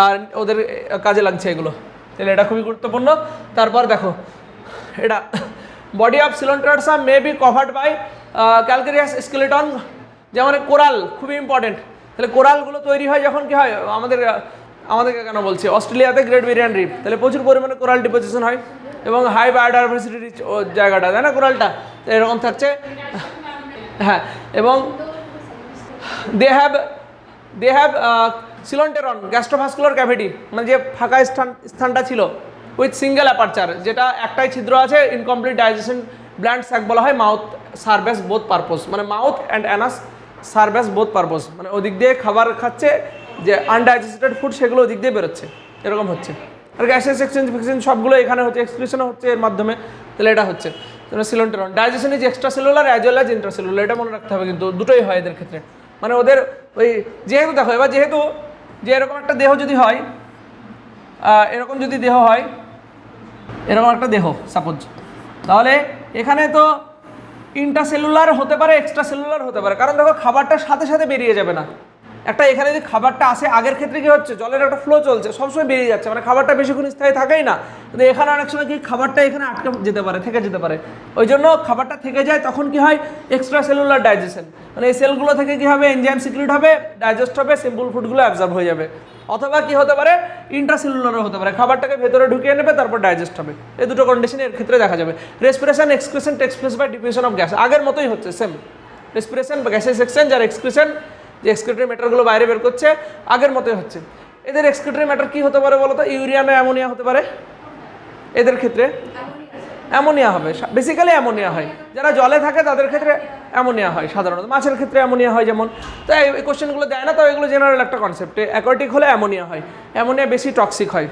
আর ওদের কাজে লাগছে এগুলো, তাহলে এটা খুবই গুরুত্বপূর্ণ। তারপর দেখো এটা body of coelenterates may be covered by calcareous skeleton, যেমন কোরাল খুবই ইম্পর্টেন্ট। তাহলে কোরালগুলো তৈরি হয় যখন কি হয়, আমাদেরকে কেন বলছি, অস্ট্রেলিয়াতে গ্রেট বেরিয়ান রিফ, তাহলে প্রচুর পরিমাণে কোরাল ডিপোজিশন হয় এবং হাই বায়োডাইভার্সিটি রিচ জায়গাটা, তাই না কোরালটা, এরকম থাকছে। হ্যাঁ, এবং দে হ্যাভ সিলোন্টেরন গ্যাস্ট্রোভাস্কুলার ক্যাভিটি, মানে যে ফাঁকা স্থানটা ছিল, উইথ সিঙ্গেল অ্যাপারচার, যেটা একটাই ছিদ্র আছে, ইনকমপ্লিট ডাইজেশন ব্ল্যান্ড স্যাক বলা হয়। মাউথ সার্ভেস বোথ পারপোজ, মানে mouth and Anas surface both purpose, মানে ওদিক দিয়ে খাবার খাচ্ছে, যে আনডাইজেস্টেড ফুড সেগুলো ওদিক দিয়ে বেরোচ্ছে, এরকম হচ্ছে। আর গ্যাসেস এক্সচেঞ্জ সবগুলো এখানে হচ্ছে, এক্সক্রিশনও হচ্ছে এর মাধ্যমে, তাহলে এটা হচ্ছে coelenteron. Digestion is extra cellular as well as intracellular, এটা মনে রাখতে হবে, কিন্তু দুটোই হয় এদের ক্ষেত্রে। মানে ওদের ওই যেহেতু দেখো, এবার যেহেতু যে এরকম একটা দেহ যদি হয়, এরকম যদি দেহ হয়, এরকম একটা দেহ সাপোজ, তাহলে এখানে তো ইন্ট্রাসেলুলার হতে পারে, এক্সট্রা সেলুলার হতে পারে। কারণ দেখো খাবারটার সাথে সাথে বেরিয়ে যাবে না, একটা এখানে যদি খাবারটা আসে, আগের ক্ষেত্রে কি হচ্ছে, জলের একটা ফ্লো চলছে, সবসময় বেরিয়ে যাচ্ছে, মানে খাবারটা বেশিক্ষণ স্থায়ী থাকেই না। কিন্তু এখানে অনেক সময় কি খাবারটা এখানে আটকে যেতে পারে, থেকে যেতে পারে, ওই জন্য খাবারটা থেকে যায়, তখন কি হয় এক্সট্রা সেলুলার ডাইজেশন, মানে এই সেলগুলো থেকে কি হবে, এনজাইম সিক্রিট হবে, ডাইজেস্ট হবে, সিম্পল ফুডগুলো অ্যাবজর্ব হয়ে যাবে, অথবা কি হতে পারে ইন্ট্রাসেলুলারও হতে পারে, খাবারটাকে ভেতরে ঢুকিয়ে নেবে তারপর ডাইজেস্ট হবে। এই দুটো কন্ডিশন এর ক্ষেত্রে দেখা যাবে। Respiration excretion takes place by diffusion of gas, আগের মতোই হচ্ছে সেম। রেসপিরেশন বা গ্যাসেস এক্সচেঞ্জ আর এক্সক্রিশন যে এক্সক্রিটরি ম্যাটারগুলো বাইরে বের করছে আগের মতোই হচ্ছে। এদের এক্সক্রিটরি ম্যাটার কি হতে পারে বলো তো? ইউরিয়া না অ্যামোনিয়া হতে পারে? এদের ক্ষেত্রে অ্যামোনিয়া হবে, বেসিক্যালি অ্যামোনিয়া হয়। যারা জলে থাকে তাদের ক্ষেত্রে অ্যামোনিয়া হয় সাধারণত, মাছের ক্ষেত্রে অ্যামোনিয়া হয় যেমন। তো এই কোশ্চেনগুলো দেয় না, তো এগুলো জেনারেল একটা কনসেপ্ট। অ্যাকোয়াটিক হলে অ্যামোনিয়া হয়, অ্যামোনিয়া বেশি টক্সিক হয়,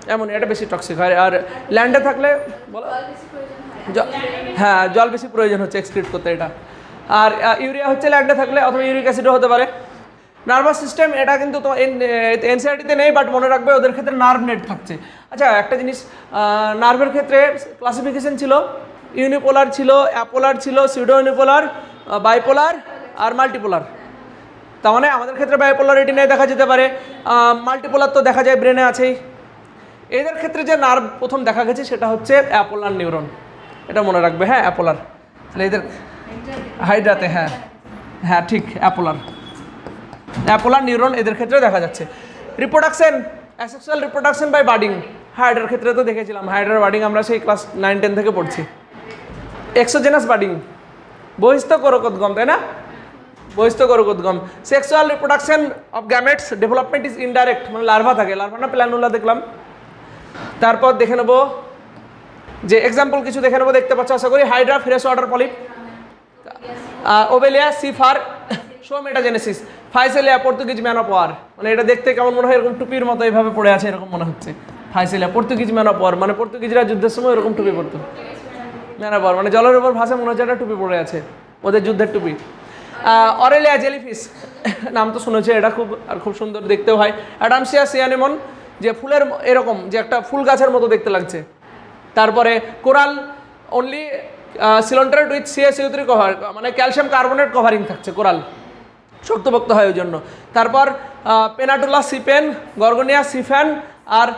অ্যামোনিয়াটা বেশি টক্সিক হয়। আর ল্যান্ডে থাকলে বলো, হ্যাঁ জল বেশি প্রয়োজন হচ্ছে এক্সক্রিট করতে এটা। আর ইউরিয়া হচ্ছে ল্যান্ডে থাকলে, অথবা ইউরিক অ্যাসিডও হতে পারে। নার্ভাস সিস্টেম এটা কিন্তু তো এনসিআরটিতে নেই, বাট মনে রাখবে ওদের ক্ষেত্রে নার্ভ নেট থাকছে। আচ্ছা একটা জিনিস, নার্ভের ক্ষেত্রে ক্লাসিফিকেশন ছিল, ইউনিপোলার ছিল, অ্যাপোলার ছিল, সিউডো ইউনিপোলার, বাইপোলার আর মাল্টিপোলার। তার মানে আমাদের ক্ষেত্রে বাইপোলার রেটিনায় দেখা যেতে পারে, মাল্টিপোলার তো দেখা যায় ব্রেনে আছেই। এদের ক্ষেত্রে যে নার্ভ প্রথম দেখা গেছে সেটা হচ্ছে অ্যাপোলার নিউরন, এটা মনে রাখবে। হ্যাঁ অ্যাপোলার, তাহলে এদের হাইড্রাতে, হ্যাঁ হ্যাঁ ঠিক অ্যাপোলার, অ্যাপোলার নিউরন এদের ক্ষেত্রে দেখা যাচ্ছে। Reproduction, asexual reproduction by budding, হাইড্রার ক্ষেত্রে তো দেখেছিলাম, হাইড্রার বাডিং আমরা সেই ক্লাস 9-10 থেকে পড়ছি। এক্সোজেনাস বাডিং, বহিস্থ করকোদ্গম, তাই না? বহিস্থ করকোদ্গম। Sexual reproduction of gametes development is indirect, মানে লার্ভা থাকে, লার্ভা না প্ল্যানুলা দেখলাম। তারপর দেখে নেবো যে এক্সাম্পল কিছু দেখে নেবো, দেখতে পাচ্ছ আশা করি। Hydra fresh water polyp, Obelia সিফার show metagenesis, Physalia Portuguese man of war, মানে এটা দেখতে কেমন মনে হয়, এরকম টুপির মতো এইভাবে পড়ে আছে এরকম মনে হচ্ছে। ফাইসেলিয়া পর্তুগিজ ম্যান অফ ওয়ার, মানে পর্তুগিজরা যুদ্ধের সময় এরকম টুপি পরতো। ম্যান অফ ওয়ার মানে জলের উপর ভাসে, মনে হচ্ছে একটা টুপি পড়ে আছে, ওদের যুদ্ধের টুপি। অরেলিয়া জেলিফিশ, নাম তো শুনেছে, এটা খুব সুন্দর দেখতেও হয়। অ্যাডামসিয়া সিয়ানেমন, যে ফুলের এরকম, যে একটা ফুল গাছের মতো দেখতে লাগছে। তারপরে কোরাল অনলি সিলিন্ডারেড উইথ CaSO3 কভার, মানে ক্যালসিয়াম কার্বনেট কভারিং থাকছে, কোরাল শক্তপোক্ত হয় ওই জন্য। তারপর পেনাটুলা সিপেন, গর্গনিয়া সিফ্যান আর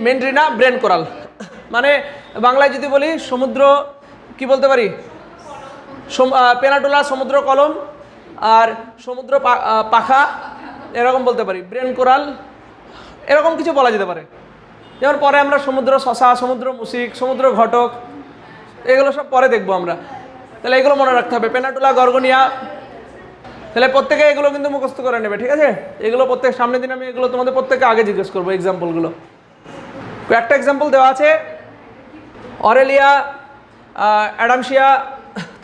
মেন্ড্রিনা ব্রেন কোরাল, মানে বাংলায় যদি বলি সমুদ্র কি বলতে পারি, পেনাটুলা সমুদ্র কলম আর সমুদ্র পাখা এরকম বলতে পারি, ব্রেন কোরাল এরকম কিছু বলা যেতে পারে। যেমন পরে আমরা সমুদ্র শশা, সমুদ্র মুসিক, সমুদ্র ঘটক, এগুলো সব পরে দেখবো আমরা। তাহলে এগুলো মনে রাখতে হবে, পেনাটুলা, গর্গনিয়া। তাহলে প্রত্যেকে এগুলো কিন্তু মুখস্থ করে নেবে, ঠিক আছে? এগুলো প্রত্যেক সামনের দিন আমি এগুলো তোমাদের প্রত্যেকে আগে জিজ্ঞেস করবো এক্সাম্পলগুলো। কয়েকটা এক্সাম্পল দেওয়া আছে, অরেলিয়া, অ্যাডামসিয়া,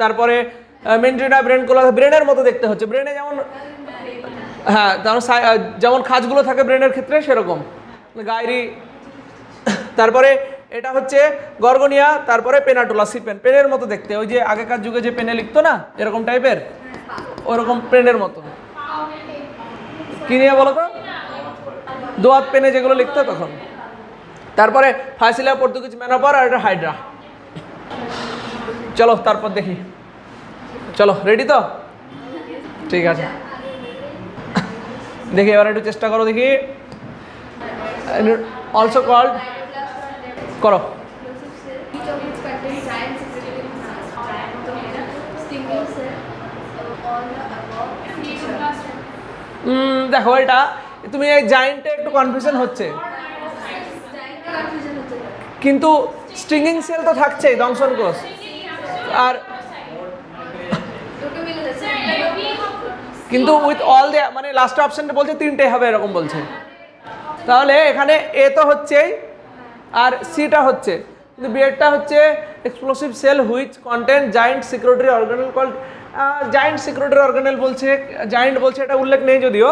তারপরে মেন্ড্রিনা ব্রেন কোলা, ব্রেনের মতো দেখতে হচ্ছে, ব্রেনে যেমন, হ্যাঁ যেমন খাঁজগুলো থাকে ব্রেনের ক্ষেত্রে সেরকম, গায়রি। তারপরে এটা হচ্ছে গর্গনিয়া, তারপরে পেনাটুলা সিপেন, পেনের মতো দেখতে, ওই যে আগেকার যুগে যে পেনে লিখতো না এরকম টাইপের, ওরকম পেনের মতো। কি নিয়ে বলো তো? দোয়াত পেনে যেগুলো লিখতো তখন। তারপরে ফাইসিলিয়া পর্তুগিজ ম্যান অফ ওয়ার, আর এটা হাইড্রা। চলো তারপর দেখি, চলো রেডি তো? ঠিক আছে, দেখি এবার একটু চেষ্টা করো, দেখি। অলসো কল্ড, করো। দেখো এটা তুমি এই জায়েন্টে একটু কনফিউশন হচ্ছে, কিন্তু স্ট্রিঙ্গিং সেল তো থাকছেই, দংশন কোষ। আর কিন্তু উইথ অল দ্য, মানে লাস্ট অপশনটা বলছে তিনটেই হবে এরকম বলছে। তাহলে এখানে এ তো হচ্ছেই, আর সিটা হচ্ছে, কিন্তু বিএডটা হচ্ছে explosive cell which content giant secretory organelle called, giant secretory organelle বলছে, জায়েন্ট বলছে, এটা উল্লেখ নেই যদিও,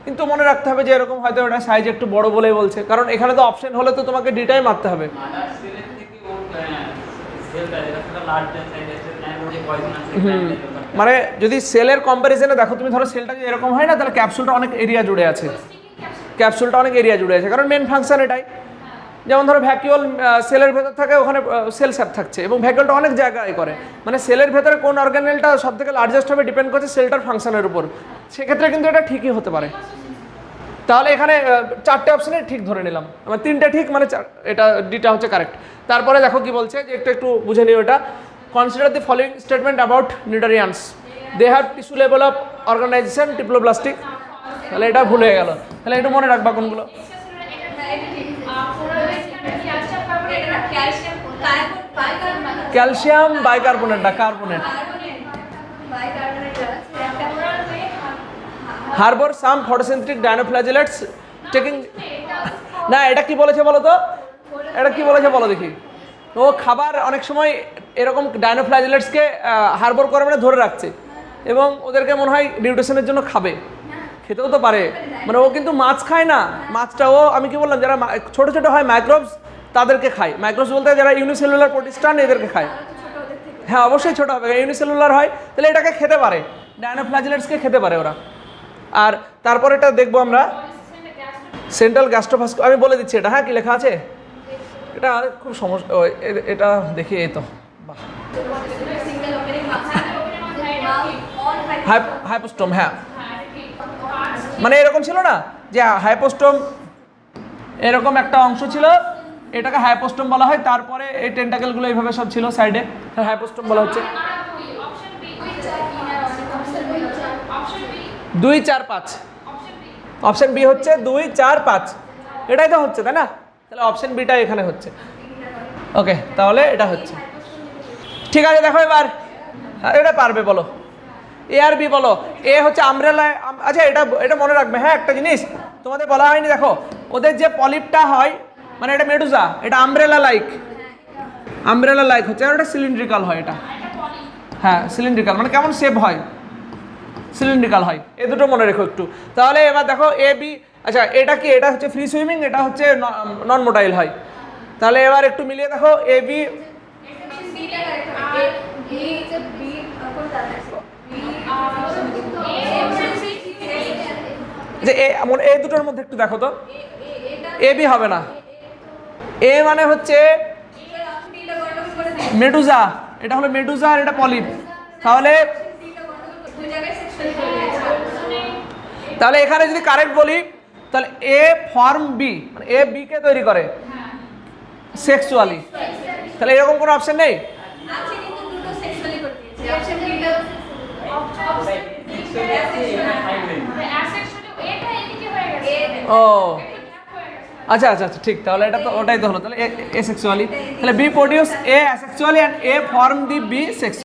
কিন্তু মনে রাখতে হবে যে এরকম হয়তো এটা সাইজ একটু বড় বলেই বলছে, কারণ এখানে তো অপশন হলে তো তোমাকে ডিটাই মারতে হবে। মানে যদি সেলের কম্পারিজনে দেখো, তুমি ধরো সেলটা যদি এরকম হয় না, তাহলে ক্যাপসুলটা অনেক এরিয়া জুড়ে আছে, ক্যাপসুলটা অনেক এরিয়া জুড়ে আছে, কারণ মেন ফাংশন এটাই। যেমন ধরো ভ্যাকিউল সেলের ভেতর থাকে, ওখানে সেল স্যাপ থাকছে, এবং ভ্যাকিউলটা অনেক জায়গায় করে, মানে সেলের ভেতরে কোন অর্গানেলটা সব থেকে লার্জেস্ট হবে ডিপেন্ড করছে সেলটার ফাংশনের উপর। সেক্ষেত্রে কিন্তু এটা ঠিকই হতে পারে। তাহলে এখানে চারটে অপশনে ঠিক ধরে নিলাম, আমার তিনটে ঠিক, মানে এটা ডিটা হচ্ছে কারেক্ট। তারপরে দেখো কি বলছে, যে একটু বুঝে নিও এটা। Consider the following statement about cnidarians, they have tissue level of organisation, triploblastic, তাহলে এটা ভুল হয়ে গেল, তাহলে একটু মনে রাখবা কোনগুলো। ক্যালসিয়াম বাইকার্বনেট না কার্বনেট। হারবর সাম ফটোসিনথেটিক ডাইনোফ্ল্যাজেলেটস টেকিং, না এটা কি বলেছে বলো তো, এটা কি বলেছে বলো দেখি। ও খাবার অনেক সময় এরকম ডাইনোফ্ল্যাজেলেটসকে হারবর করে মানে ধরে রাখছে, এবং ওদেরকে মনে হয় নিউট্রিশনের জন্য খাবে, খেতেও তো পারে। মানে ও কিন্তু মাছ খায় না, মাছটা ও আমি কি বললাম যারা ছোট ছোট হয় মাইক্রোবস তাদেরকে খায়। মাইক্রোবস বলতে যারা ইউনিসেলুলার প্রোটিস্টান এদেরকে খায়। হ্যাঁ অবশ্যই ছোট হবে, ইউনিসেলুলার হয়, তাহলে এটাকে খেতে পারে, ডাইনোফ্ল্যাজেলেটসকে খেতে পারে ওরা। আর তারপর এটা দেখবো আমরা সেন্ট্রাল গ্যাস্ট্রোভাস্কু, আমি বলে দিচ্ছি এটা, হ্যাঁ কি লেখা আছে এটা খুব সমস্যা। এটা দেখি এই তো, বাহ, হাইপোস্টোম, হ্যাঁ মানে এরকম ছিল না যে হাইপোস্টোম এরকম একটা অংশ ছিল, এটাকে হাইপোস্টোম বলা হয়। তারপরে এই টেন্টাকেলগুলো এইভাবে সব ছিল সাইডে, হাইপোস্টোম বলা হচ্ছে। 2, 4, 5, অপশন বি হচ্ছে 2, 4, 5, এটাই তো হচ্ছে তাই না? তাহলে অপশন বিটা এখানে হচ্ছে। ওকে, তাহলে এটা হচ্ছে ঠিক আছে। দেখো এবার এটা পারবে বলো, এ আর বি বলো। এ হচ্ছে আমব্রেলা, আচ্ছা এটা এটা মনে রাখবে। হ্যাঁ একটা জিনিস তোমাদের বলা হয়নি, দেখো ওদের যে পলিপটা হয় মানে এটা মেডুজা, এটা আমব্রেলা লাইক, আমব্রেলা লাইক হচ্ছে, আর এটা সিলিন্ড্রিক্যাল হয় এটা। হ্যাঁ সিলিন্ড্রিক্যাল মানে কেমন শেপ হয়, সিলিন্ড্রিক্যাল হয়, এই দুটো মনে রেখো একটু। তাহলে এবার দেখো এ বি, আচ্ছা এটা কি, এটা হচ্ছে ফ্রি সুইমিং, এটা হচ্ছে নন মোটাইল হয়। তাহলে এবার একটু মিলিয়ে দেখো এ বি, যে এই দুটোর মধ্যে একটু দেখো তো, এ বি হবে না, এ মানে হচ্ছে মেডুজা, এটা হলো মেডুজা আর এটা পলিপ। তাহলে তাহলে এখানে যদি কারেক্ট বলি তাহলে এ ফর্ম বি, মানে এ বি কে তৈরি করে সেক্সুয়ালি, তাহলে এরকম কোনো অপশন নেই। ও আচ্ছা আচ্ছা আচ্ছা ঠিক, তাহলে এটা তো ওটাই তো হলো, তাহলে এ সেক্সুয়ালি, তাহলে B produce A asexually and A form the B sexually.